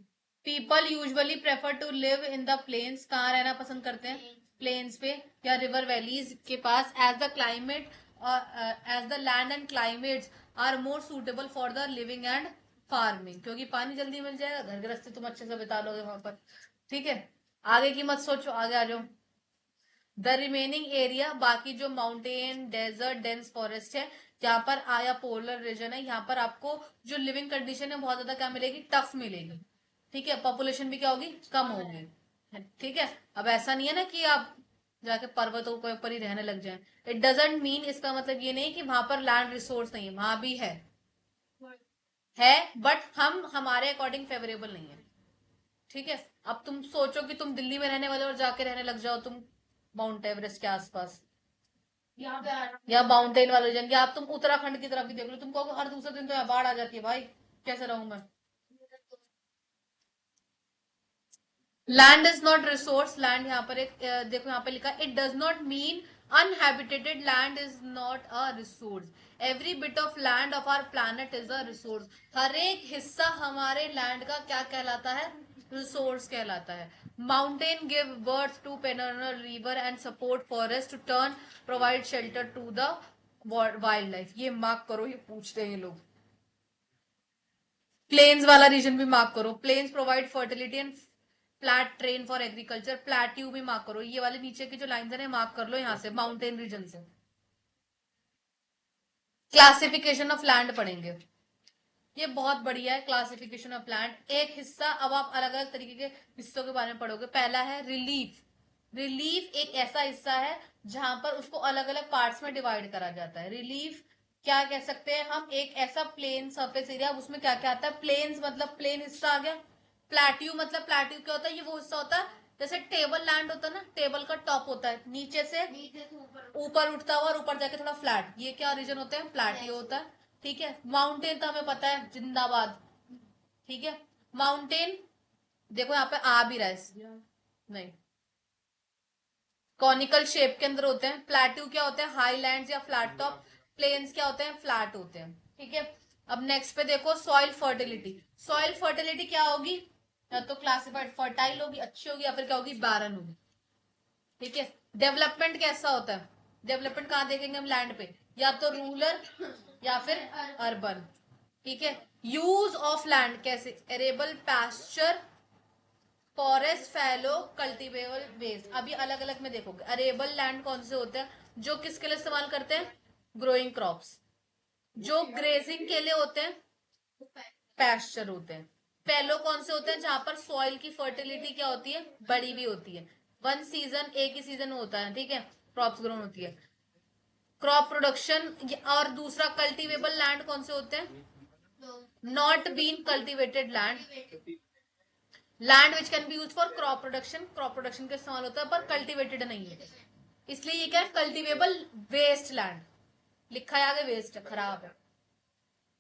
People usually prefer to live in the plains, कहाँ रहना पसंद करते हैं, प्लेन्स पे या रिवर वैलीज के पास। As the climate, as the land and climates are more suitable for the living and farming, क्योंकि पानी जल्दी मिल जाएगा, घर गृहस्थी तुम अच्छे से बिता लोगे वहां पर। ठीक है, आगे की मत सोचो, आगे आ जाओ। द रिमेनिंग एरिया, बाकी जो माउंटेन डेजर्ट डेंस फॉरेस्ट है, यहाँ पर आया पोलर रीजन है, यहाँ पर आपको जो लिविंग कंडीशन है बहुत ज्यादा क्या मिलेगी, टफ मिलेगी। ठीक है, पॉपुलेशन भी क्या होगी, कम होगी। ठीक है, अब ऐसा नहीं है ना कि आप जाके पर्वतों के ऊपर ही रहने लग जाएं। इट डजेंट मीन, इसका मतलब ये नहीं कि वहां पर लैंड रिसोर्स नहीं है, वहां भी है, बट हम हमारे अकॉर्डिंग फेवरेबल नहीं है। ठीक है, अब तुम सोचो कि तुम दिल्ली में रहने वाले और जाके रहने लग जाओ तुम माउंट एवरेस्ट के आसपास, या माउंटेन वाले रीजन, या आप तुम उत्तराखंड की तरफ भी देख लो, तुमको हर दूसरे दिन तो यहाँ बाढ़ आ जाती है भाई, कैसे रहूं मैं। Land is not resource, land यहाँ पर एक देखो यहाँ पे लिखा, it does not mean uninhabited land is not a resource. Every bit of land of our planet is a resource. हर एक हिस्सा हमारे लैंड का क्या कहलाता है, रिसोर्स कहलाता है। Mountain give birth to perennial river and support forest to turn provide shelter to the wild life. ये मार्क करो, ये पूछते हैं ये लोग। प्लेन्स वाला रीजन भी मार्क करो, plains provide fertility and flat terrain for agriculture. Plateau भी मार्क करो, ये वाले नीचे की जो लाइन है मार्क कर लो यहाँ से, माउंटेन रीजन से। क्लासिफिकेशन ऑफ लैंड पढ़ेंगे। ये बहुत बढ़िया है क्लासिफिकेशन ऑफ लैंड। एक हिस्सा, अब आप अलग अलग तरीके के हिस्सों के बारे में पढ़ोगे। पहला है रिलीफ। रिलीफ एक ऐसा हिस्सा है जहां पर उसको अलग अलग पार्ट्स में डिवाइड करा जाता है। रिलीफ क्या कह सकते हैं हम, एक ऐसा प्लेन सरफेस एरिया, उसमें क्या क्या आता है, प्लेन्स मतलब प्लेन हिस्सा आ गया। प्लेट्यू मतलब प्लेट्यू क्या होता है, ये वो हिस्सा होता है जैसे टेबल लैंड होता है ना, टेबल का टॉप होता है, नीचे से ऊपर उठता हुआ और ऊपर जाके थोड़ा फ्लैट, ये क्या रीजन होते हैं, प्लेट्यू होता है। ठीक है, माउंटेन तो हमें पता है, जिंदाबाद। ठीक है, माउंटेन देखो यहाँ पे आ भी रहा है, नहीं, कॉनिकल शेप के अंदर होते हैं। प्लेट्यू क्या होते हैं, हाईलैंड्स या फ्लैट टॉप। प्लेन्स क्या होते हैं, फ्लैट होते हैं। ठीक है, अब नेक्स्ट पे देखो सॉइल फर्टिलिटी। सॉइल फर्टिलिटी क्या होगी, या तो क्लासिफाइड फर्टाइल होगी, अच्छी होगी, या फिर क्या होगी, बारन होगी। ठीक है, डेवलपमेंट कैसा होता है, डेवलपमेंट कहाँ देखेंगे हम लैंड पे, या तो रूरल या फिर अर्बन। ठीक है, यूज ऑफ लैंड कैसे, एरेबल, पास्चर, फॉरेस्ट, फैलो, कल्टीवेबल, वेस्ट। अभी अलग अलग में देखोगे। अरेबल लैंड कौन से होते हैं, जो किसके लिए इस्तेमाल करते हैं, ग्रोइंग क्रॉप्स। जो ग्रेजिंग के लिए होते हैं, पैस्चर होते हैं। फैलो कौन से होते हैं, जहां पर सॉइल की फर्टिलिटी क्या होती है, बड़ी भी होती है। वन सीजन, एक ही सीजन होता है। ठीक है, क्रॉप्स ग्रोन होती है। Crop production. और दूसरा कल्टीवेबल लैंड कौन से होते हैं, not been cultivated land, land which can be use for crop production, crop production का इस्तेमाल होता है पर कल्टीवेटेड नहीं है, इसलिए ये क्या है, कल्टीवेबल वेस्ट लैंड। लिखा है आगे वेस्ट, खराब है।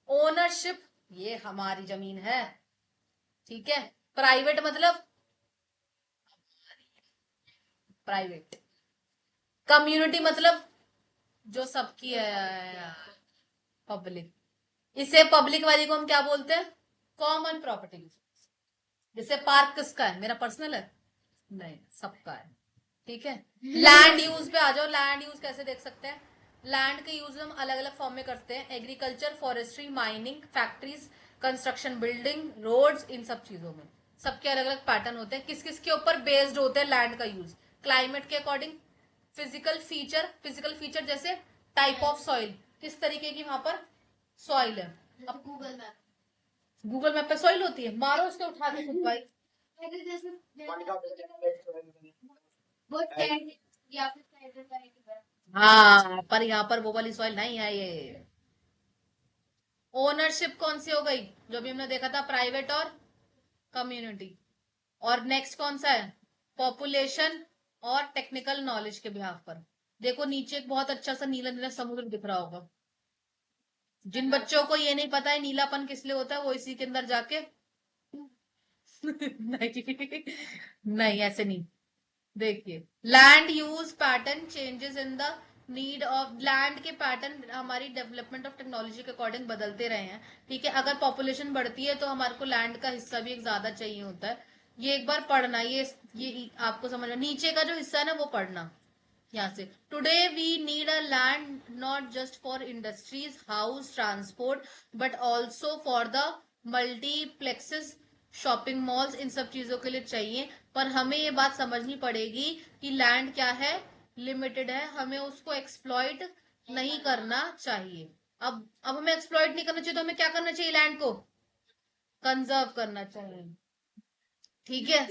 ओनरशिप, ये हमारी जमीन है। ठीक है, प्राइवेट मतलब प्राइवेट। कम्युनिटी मतलब जो सबकी है, पब्लिक। इसे पब्लिक वाली को हम क्या बोलते हैं, कॉमन प्रॉपर्टी। जैसे पार्क किसका है, मेरा पर्सनल है, नहीं, सबका है। ठीक है, लैंड यूज पे आ जाओ। लैंड यूज कैसे देख सकते हैं, लैंड के यूज हम अलग अलग फॉर्म में करते हैं, agriculture, forestry, mining, factories, construction, building, roads, इन सब चीजों में सबके अलग अलग पैटर्न होते हैं। किस किस के ऊपर बेस्ड होते हैं लैंड का यूज, क्लाइमेट के according, physical feature, physical feature जैसे टाइप ऑफ सॉइल, किस तरीके की वहां पर सॉइल है। अब गूगल मैप पे सॉइल होती है, मारो उसके उठा के खुद भाई। हाँ, पर यहाँ पर वो वाली सॉइल नहीं है ये। ओनरशिप कौन सी हो गई, जो भी हमने देखा था, प्राइवेट और कम्युनिटी। और नेक्स्ट कौन सा है, पॉपुलेशन और टेक्निकल नॉलेज के बिहाफ पर। देखो नीचे एक बहुत अच्छा सा नीला नीला समुद्र दिख रहा होगा। जिन बच्चों को ये नहीं पता है नीलापन किस लिए होता है, वो इसी के अंदर जाके नहीं, नहीं ऐसे नहीं। देखिए, land use pattern changes in the need of land के पैटर्न हमारी डेवलपमेंट ऑफ टेक्नोलॉजी के अकॉर्डिंग बदलते रहे हैं। ठीक है, अगर पॉपुलेशन बढ़ती है तो हमारे को लैंड का हिस्सा भी एक ज्यादा चाहिए होता है। ये एक बार पढ़ना, ये आपको समझना, नीचे का जो हिस्सा है ना वो पढ़ना यहाँ से। Today we need a land not just for industries, house, transport, but also for the multiplexes, shopping malls, इन सब चीजों के लिए चाहिए। पर हमें ये बात समझनी पड़ेगी कि लैंड क्या है, लिमिटेड है, हमें उसको एक्सप्लॉइट नहीं करना चाहिए। अब हमें एक्सप्लॉइट नहीं करना चाहिए तो हमें क्या करना चाहिए, लैंड को कंजर्व करना चाहिए। ठीक है,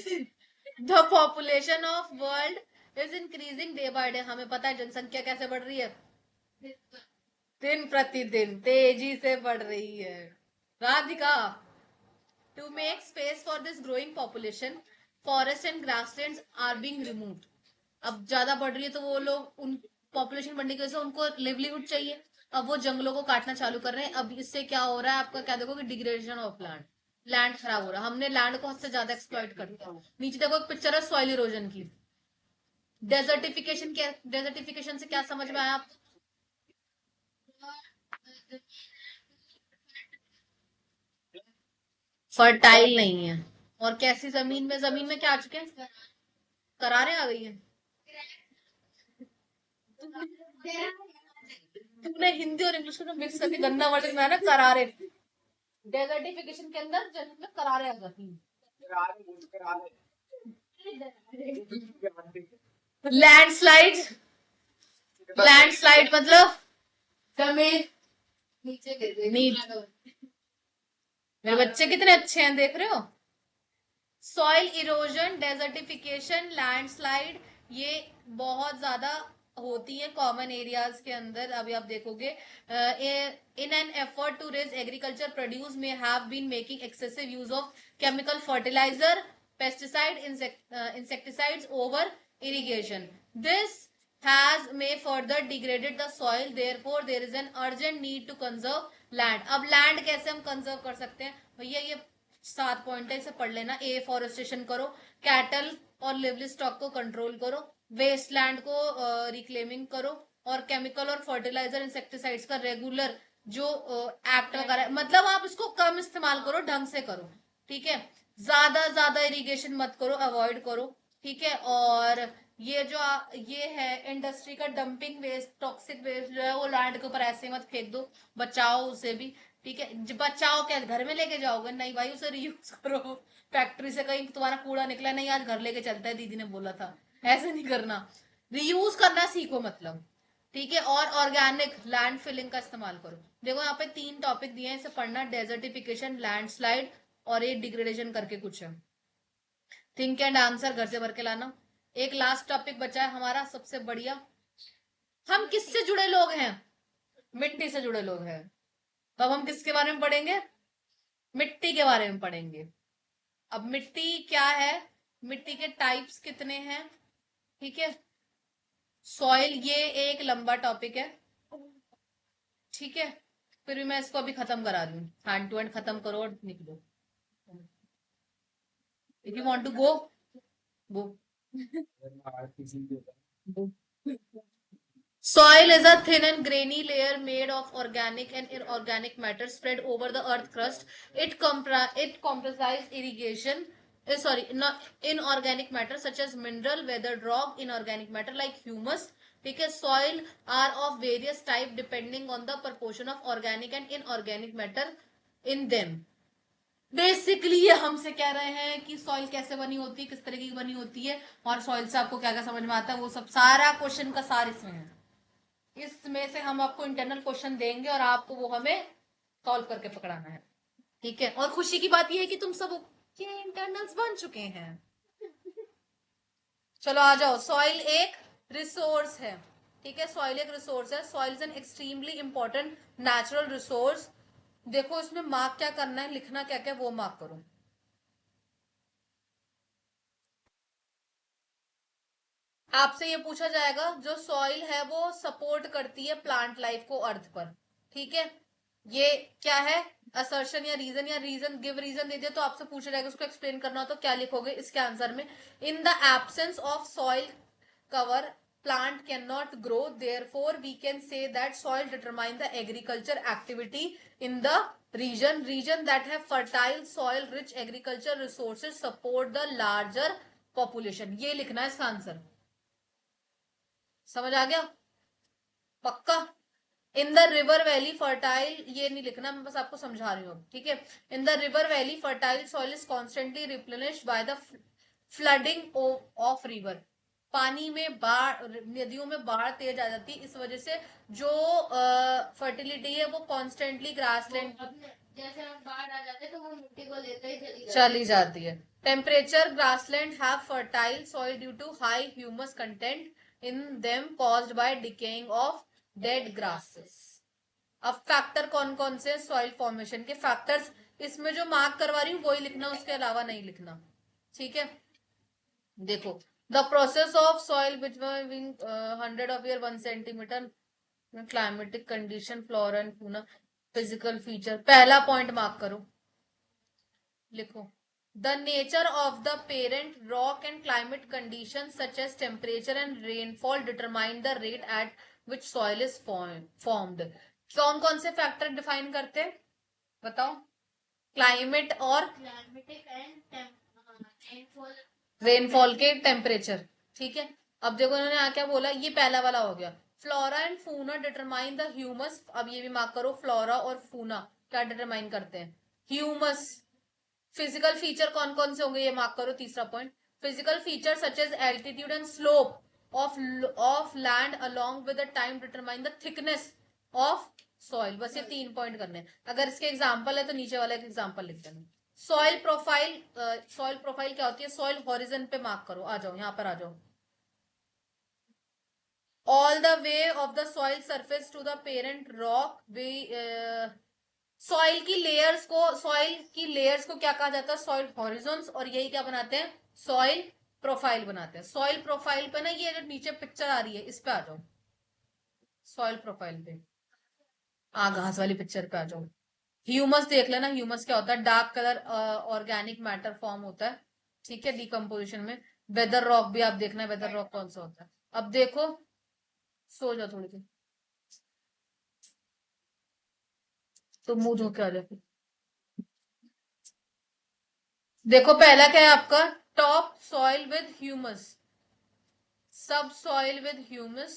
the population of world is increasing day by day. हमें पता है जनसंख्या कैसे बढ़ रही है, दिन प्रतिदिन तेजी से बढ़ रही है। Radhika, to make space for this growing population, forest and grasslands are being removed. अब ज्यादा बढ़ रही है तो वो लोग, उन पॉपुलेशन बढ़ने की वजह से उनको लिवलीहुड चाहिए, अब वो जंगलों को काटना चालू कर रहे हैं। अब इससे क्या हो रहा है, आपका क्या देखोगे, डिग्रेडेशन ऑफ लैंड, लैंड खराब हो रहा है। हमने लैंड को हद से ज्यादा एक्सप्लॉइट कर दिया। नीचे देखो एक पिक्चर है सॉइल इरोजन की। डेजर्टिफिकेशन, क्या डेजर्टिफिकेशन से क्या समझ में आया आपको, फर्टाइल नहीं है। और कैसी जमीन में क्या आ चुके हैं, करारे आ गई है। तुमने हिंदी और इंग्लिश को मिक्स करके गंदा वर्ड में ना, करारे। डेजर्टिफिकेशन के अंदर जमीन में करारे आ जाती हैं। लैंडस्लाइड, लैंडस्लाइड मतलब जमीन नीचे मेरे बच्चे कितने अच्छे हैं, देख रहे हो। सॉइल इरोजन, डेजर्टिफिकेशन, लैंडस्लाइड, ये बहुत ज्यादा होती है कॉमन एरियाज के अंदर। अभी आप देखोगे in an effort to raise agriculture produce may have been making excessive use of chemical fertiliser, pesticide, insecticides over irrigation. This has may further degraded the soil. Therefore, there is an urgent need to conserve land. अब land कैसे हम conserve कर सकते हैं भैया, ये 7 point है, इसे पढ़ लेना। ए, फॉरेस्टेशन करो, कैटल और लिवली स्टॉक को कंट्रोल करो, वेस्ट लैंड को रिक्लेमिंग करो, और केमिकल और फर्टिलाइजर इंसेक्टिसाइड्स का रेगुलर जो एक्ट वगैरह, मतलब आप इसको कम इस्तेमाल करो, ढंग से करो, ठीक है। ज्यादा ज्यादा इरिगेशन मत करो, अवॉइड करो, ठीक है। और ये जो ये है इंडस्ट्री का डंपिंग वेस्ट, टॉक्सिक वेस्ट जो है वो लैंड के ऊपर ऐसे मत फेंक दो, बचाओ उसे भी, ठीक है। बचाओ क्या, घर में लेके जाओगे? नहीं भाई, उसे रीयूज करो। फैक्ट्री से कहीं तुम्हारा कूड़ा निकला, नहीं आज घर लेके चलता है, दीदी ने बोला था, ऐसे नहीं करना। रीयूज करना सीखो, मतलब, ठीक है। और ऑर्गेनिक लैंड फिलिंग का इस्तेमाल करो। देखो यहाँ पे 3 टॉपिक दिए हैं, इसे पढ़ना, डेजर्टिफिकेशन, लैंडस्लाइड और एक डिग्रेडेशन करके कुछ है। थिंक एंड आंसर घर से भर के लाना। एक लास्ट टॉपिक बचा है हमारा सबसे बढ़िया। हम किससे जुड़े लोग हैं? मिट्टी से जुड़े लोग हैं। तो अब हम किसके बारे में पढ़ेंगे? मिट्टी के बारे में पढ़ेंगे। अब मिट्टी क्या है, मिट्टी के टाइप्स कितने हैं, ठीक है। सॉइल, ये एक लंबा टॉपिक है, ठीक है। फिर भी मैं इसको अभी खत्म करा दूं, हैंड टू हैंड खत्म करो और निकलो। If you want to go, go. Soil is a thin and grainy layer made of organic and inorganic matter spread over the earth crust. It comprises irrigation, not inorganic matter such as mineral, weathered rock, inorganic matter like humus. Because soil are of various type depending on the proportion of organic and inorganic matter in them. Basically ये हमसे कह रहे हैं कि soil कैसे बनी होती है, किस तरीके की बनी होती है, और सॉइल से आपको क्या क्या समझ में आता है, वो सब सारा क्वेश्चन का सार इसमें है। इसमें से हम आपको इंटरनल क्वेश्चन देंगे और आपको वो हमें सॉल्व करके पकड़ाना है, ठीक है। और खुशी की बात यह है कि तुम सब के इंटरनल्स बन चुके हैं। चलो आ जाओ। सॉइल एक रिसोर्स है, ठीक है। सॉइल एक रिसोर्स है। Soil is an extremely important natural resource. देखो इसमें मार्क क्या करना है, लिखना क्या क्या, वो मार्क करो। आपसे ये पूछा जाएगा जो सॉइल है वो सपोर्ट करती है प्लांट लाइफ को अर्थ पर, ठीक है। ये क्या है, असर्शन या रीजन, गिव रीजन दे दिया तो आपसे पूछा जाएगा, उसको एक्सप्लेन करना हो तो क्या लिखोगे इसके आंसर में। In the absence of soil cover plant cannot grow, therefore we can say that soil determine the agriculture activity in the region that have fertile soil, rich agriculture resources support the larger population। ये लिखना है इसका answer, समझ आ गया? पक्का। In the river valley fertile, ये नहीं लिखना, मैं बस आपको समझा रही हूँ, ठीक है। In the river valley fertile soil is constantly replenished by the flooding of river. पानी में बाढ़, नदियों में बाढ़ तेज आ जाती है, इस वजह से जो फर्टिलिटी है वो कॉन्स्टेंटली ग्रासलैंड, जैसे हम बाढ़ आ जाते हैं तो वो मिट्टी को लेते ही चली जाती है। Temperature, grassland have fertile soil due to high humus content in them caused by decaying of dead grasses. अब फैक्टर कौन कौन से सॉइल फॉर्मेशन के फैक्टर्स, इसमें जो मार्क करवा रही हूँ वही लिखना, उसके अलावा नहीं लिखना, ठीक है। देखो, the process of soil between 100 of year 1 centimetre, climatic condition, flora and fauna, physical feature. पहला पॉइंट मार्क करो, लिखो। The nature of the parent rock and climate condition such as temperature and rainfall determine the rate at which soil is formed. कौन कौन से factor define करते हैं बताओ? Climate और क्लाइमेटिक एंड रेनफॉल के टेम्परेचर, ठीक है। अब देखो इन्होंने यहाँ क्या बोला, ये पहला वाला हो गया। Flora and fauna determine the humus. अब ये भी मार्क करो, फ्लोरा और फूना क्या डिटरमाइन करते हैं? ह्यूमस। फिजिकल फीचर कौन कौन से होंगे ये मार्क करो, तीसरा point. Physical feature such as altitude and slope of land along with the time determine the thickness of soil, बस ये 3 पॉइंट करने हैं। अगर इसके एग्जाम्पल है तो नीचे वाला एक एग्जाम्पल लिख देना। सॉइल प्रोफाइल, सॉइल प्रोफाइल क्या होती है? सॉइल हॉरिजन पे मार्क करो, आ जाओ यहाँ पर आ जाओ। All the way of the soil surface to the parent rock way. Soil की लेयर्स को क्या कहा जाता है? Soil horizons. और यही क्या बनाते हैं? सॉइल प्रोफाइल बनाते हैं। सॉइल प्रोफाइल पे ना ये जो नीचे पिक्चर आ रही है इस पे आ जाओ, सॉइल प्रोफाइल पे। घास वाली पिक्चर पे आ जाओ। ह्यूमस देख लेना, ह्यूमस क्या होता है? Dark colour organic matter form होता है, ठीक है, डिकम्पोजिशन में। वेदर रॉक भी आप देखना, वेदर रॉक कौन सा होता है। अब देखो, सो जाओ थोड़ी देर तो मुंह धो के आ जाओ। देखो पहला क्या है आपका? टॉप सॉइल विद ह्यूमस, सब सॉइल विद ह्यूमस,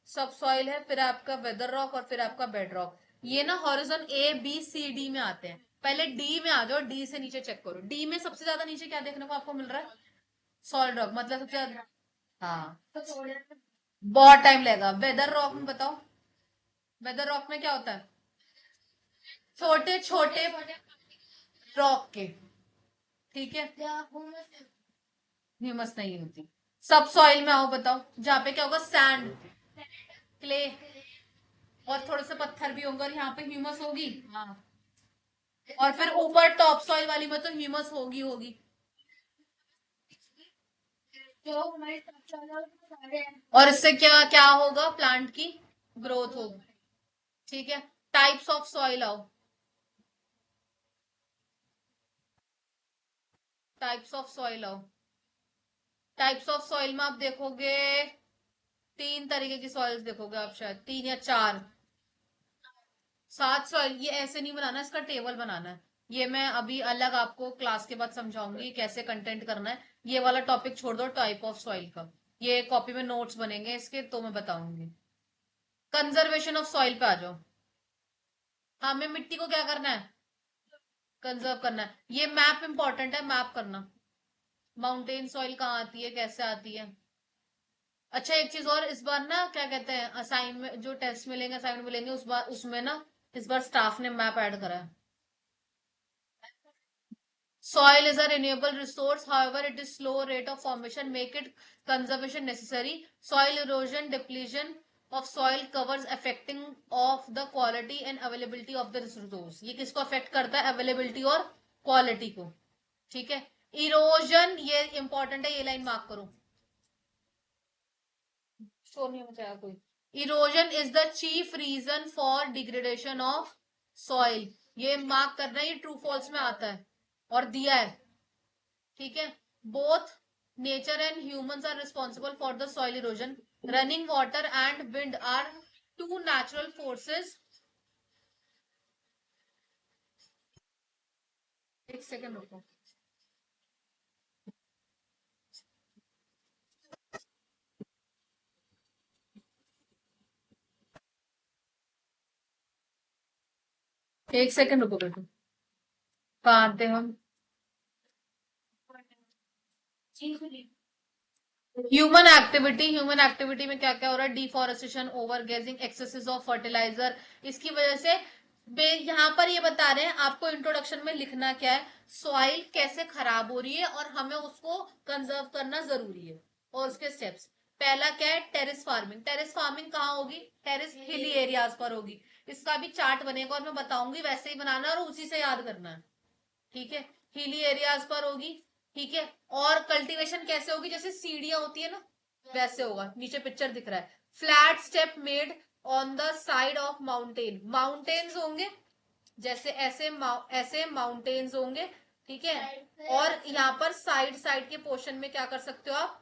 सब सॉइल है, फिर आपका वेदर रॉक और फिर आपका बेड रॉक। ये ना horizon A B C D में आते हैं। पहले डी में आ जाओ, डी से नीचे चेक करो। डी में सबसे ज्यादा नीचे क्या देखने को आपको मिल रहा है? सॉलिड रॉक, मतलब सबसे ज्यादा। हाँ, बहुत टाइम लगेगा। वेदर रॉक में बताओ, वेदर रॉक में क्या होता है? छोटे छोटे रॉक के, ठीक है, ह्यूमस नहीं होती। सब सॉइल में आओ, बताओ जहाँ पे क्या होगा? सैंड, क्ले और थोड़े से पत्थर भी होंगे, और यहाँ पे ह्यूमस होगी। हाँ, और फिर ऊपर टॉप सॉइल वाली में तो ह्यूमस होगी होगी। और इससे क्या क्या होगा? प्लांट की ग्रोथ होगी, ठीक है। टाइप्स ऑफ सॉइल आओ, टाइप्स ऑफ सॉइल आओ। टाइप्स ऑफ सॉइल में आप देखोगे 3 तरीके की सॉइल्स देखोगे आप, शायद 3 या 4। 7 सॉइल। ये ऐसे नहीं बनाना, इसका टेबल बनाना है। ये मैं अभी अलग आपको क्लास के बाद समझाऊंगी कैसे कंटेंट करना है। ये वाला टॉपिक छोड़ दो टाइप ऑफ सॉइल का, ये कॉपी में नोट्स बनेंगे इसके तो मैं बताऊंगी। कंजर्वेशन ऑफ सॉइल पे आ जाओ। हमें मिट्टी को क्या करना है? कंजर्व करना है। ये मैप इंपॉर्टेंट है, मैप करना। माउंटेन सॉइल कहाँ आती है, कैसे आती है। अच्छा एक चीज और, इस बार ना क्या कहते हैं, असाइनमेंट जो टेस्ट मिलेंगे, असाइनमेंट मिलेंगे, उस बार उसमें ना इस बार स्टाफ ने मैप ऐड करा है। Soil is a renewable resource, however, it is slow rate of formation make it conservation necessary. Soil erosion, depletion of soil covers affecting of the quality and availability of the resource. ये किसको affect करता है? Availability और quality को, ठीक है। Erosion ये important है, ये लाइन मार्क करो, शोर नहीं मचाया कोई। Erosion is the chief reason for degradation of soil. ये मार्क करना है, ये ट्रू फॉल्स में आता है और दिया है, ठीक है। Both nature and humans are responsible for the soil erosion. Running water and wind are two natural forces. एक सेकेंड रुको। एक सेकेंड रुको बेटो, कहाँ आते हम? ह्यूमन एक्टिविटी में क्या क्या हो रहा है? Deforestation, over grazing, excesses of fertiliser. इसकी वजह से यहाँ पर ये बता रहे हैं आपको इंट्रोडक्शन में लिखना क्या है, सॉइल कैसे खराब हो रही है और हमें उसको कंजर्व करना जरूरी है। और उसके स्टेप्स, पहला क्या है? Terrace farming. टेरिस फार्मिंग कहाँ होगी? टेरिस हिली एरियाज पर होगी। इसका भी चार्ट बनेगा और मैं बताऊंगी, वैसे ही बनाना और उसी से याद करना है, ठीक है। हिली एरियाज पर होगी, ठीक है। और कल्टीवेशन कैसे होगी? जैसे सीढ़ियां होती है ना, वैसे होगा। नीचे पिक्चर दिख रहा है, flat step made on the side of mountain. Mountains होंगे जैसे ऐसे ऐसे माउंटेन्स होंगे, ठीक है। और यहाँ पर साइड साइड के पोर्शन में क्या कर सकते हो आप?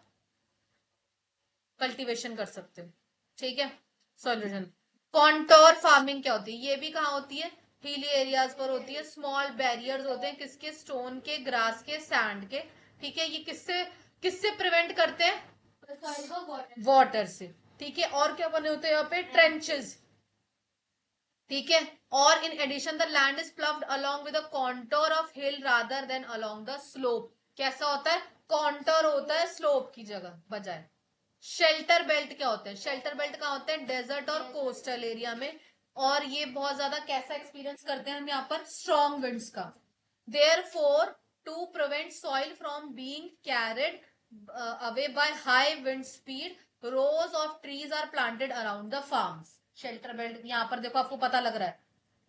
कल्टीवेशन कर सकते हो, ठीक है। सॉल्यूशन। कॉन्टोर फार्मिंग क्या होती है? ये भी कहाँ होती है? हिली एरियाज पर होती है। स्मॉल बैरियर्स होते हैं, किसके? स्टोन के, ग्रास के, सैंड के, ठीक है। ये किससे किससे प्रिवेंट करते हैं? वाटर से, ठीक है। और क्या बने होते हैं यहाँ पे? ट्रेंचेस, ठीक है। और in addition the land is ploughed along with the contour of hill rather than along the slope. कैसा होता है? कॉन्टोर होता है स्लोप की जगह बजाय। शेल्टर बेल्ट क्या होते हैं? शेल्टर बेल्ट कहाँ होते हैं? डेजर्ट और कोस्टल एरिया में। और ये बहुत ज्यादा कैसा एक्सपीरियंस करते हैं हम यहाँ पर, स्ट्रॉन्ग विंड्स का। Therefore, to prevent soil from being carried away by high wind speed, rows of trees are planted around the farms. Shelter belt, यहाँ पर देखो आपको पता लग रहा है,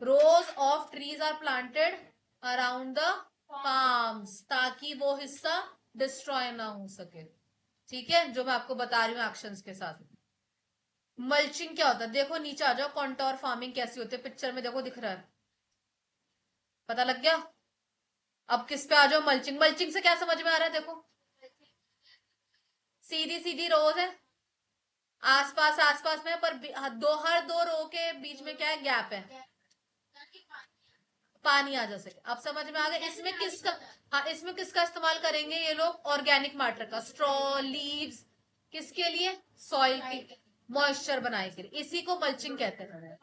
rows of trees are planted around the farms, ताकि वो हिस्सा डिस्ट्रॉय ना हो सके। ठीक है, जो मैं आपको बता रही हूँ एक्शंस के साथ। मल्चिंग क्या होता है, देखो नीचे आ जाओ, कॉन्टोर फार्मिंग कैसी होती है, पिक्चर में देखो दिख रहा है, पता लग गया। अब किस पे आ जाओ, मल्चिंग। मल्चिंग से क्या समझ में आ रहा है, देखो सीधी सीधी रोज है, आसपास आसपास में, पर हर दो रो के बीच में क्या है, गैप है, पानी आ जा सके। अब समझ में आ गया। इसमें किसका, हाँ इसमें किसका इस्तेमाल करेंगे ये लोग, ऑर्गेनिक मैटर का, स्ट्रॉ, लीव्स, किसके लिए, सॉइल की मॉइस्चर बनाए के लिए, इसी को मल्चिंग कहते हैं।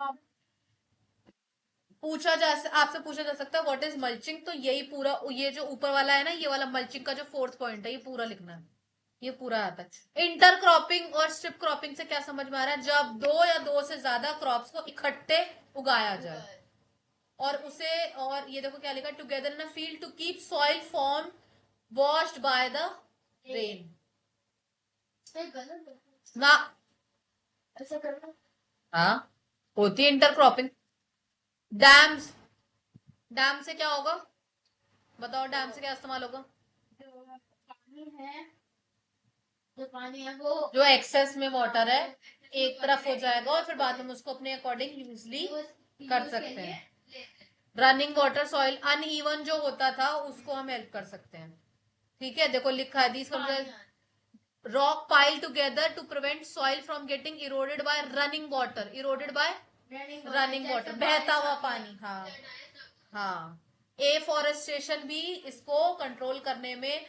आपसे पूछा जा सकता है व्हाट इज मल्चिंग, तो यही पूरा, ये जो ऊपर वाला है ना, ये वाला मल्चिंग का जो फोर्थ पॉइंट है, ये पूरा लिखना है, ये पूरा आता है। इंटर क्रॉपिंग और स्ट्रिप क्रॉपिंग से क्या समझ में आ रहा है, जब दो या दो से ज्यादा क्रॉप्स को इकट्ठे उगाया जाए, और उसे, और ये देखो क्या लिखा, together in a field to keep soil from washed by the rain. ना, ऐसा करना, हाँ होती है इंटर क्रॉपिंग। डैम्स, डैम से क्या होगा, बताओ, डैम से क्या इस्तेमाल होगा, जो पानी है वो, जो एक्सेस में वाटर है एक तरफ हो जाएगा, और फिर बाद में उसको अपने अकॉर्डिंग यूजली कर सकते हैं। रनिंग वाटर सॉइल अनइवन जो होता था उसको हम हेल्प कर सकते हैं। ठीक है, देखो लिखा है, this rock pile together to prevent soil from getting eroded by running water, eroded by running water, बहता हुआ पानी। हाँ हाँ, एफॉरेस्टेशन भी इसको कंट्रोल करने में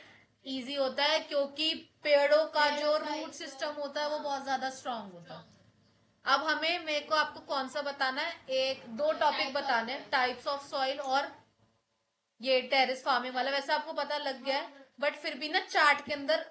इजी होता है, क्योंकि पेड़ों का जो रूट सिस्टम होता है वो बहुत ज्यादा स्ट्रांग होता है। अब हमें, मेरे को आपको कौन सा बताना है, एक दो टॉपिक बताने, टाइप्स ऑफ सॉइल और ये टेरेस फार्मिंग वाला। वैसे आपको पता लग गया है, बट फिर भी ना चार्ट के अंदर,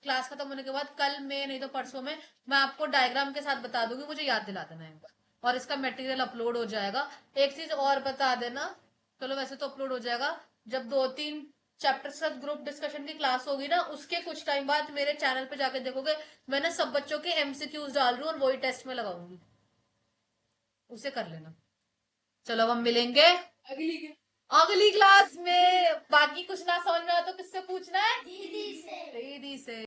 क्लास खत्म होने के बाद कल में नहीं तो परसों में मैं आपको डायग्राम के साथ बता दूंगी, मुझे याद दिला देना एक बार, और इसका मटेरियल अपलोड हो जाएगा। एक चीज और बता देना, चलो वैसे तो अपलोड हो जाएगा, जब 2-3 चैप्टर के साथ ग्रुप डिस्कशन की क्लास होगी ना, उसके कुछ टाइम बाद मेरे चैनल पे जाके देखोगे, मैंने सब बच्चों के एमसीक्यूज डाल रही हूँ और वही टेस्ट में लगाऊंगी, उसे कर लेना। चलो अब हम मिलेंगे अगली क्लास में। बाकी कुछ ना समझ में आया तो किससे पूछना है, दीदी से। दीदी से।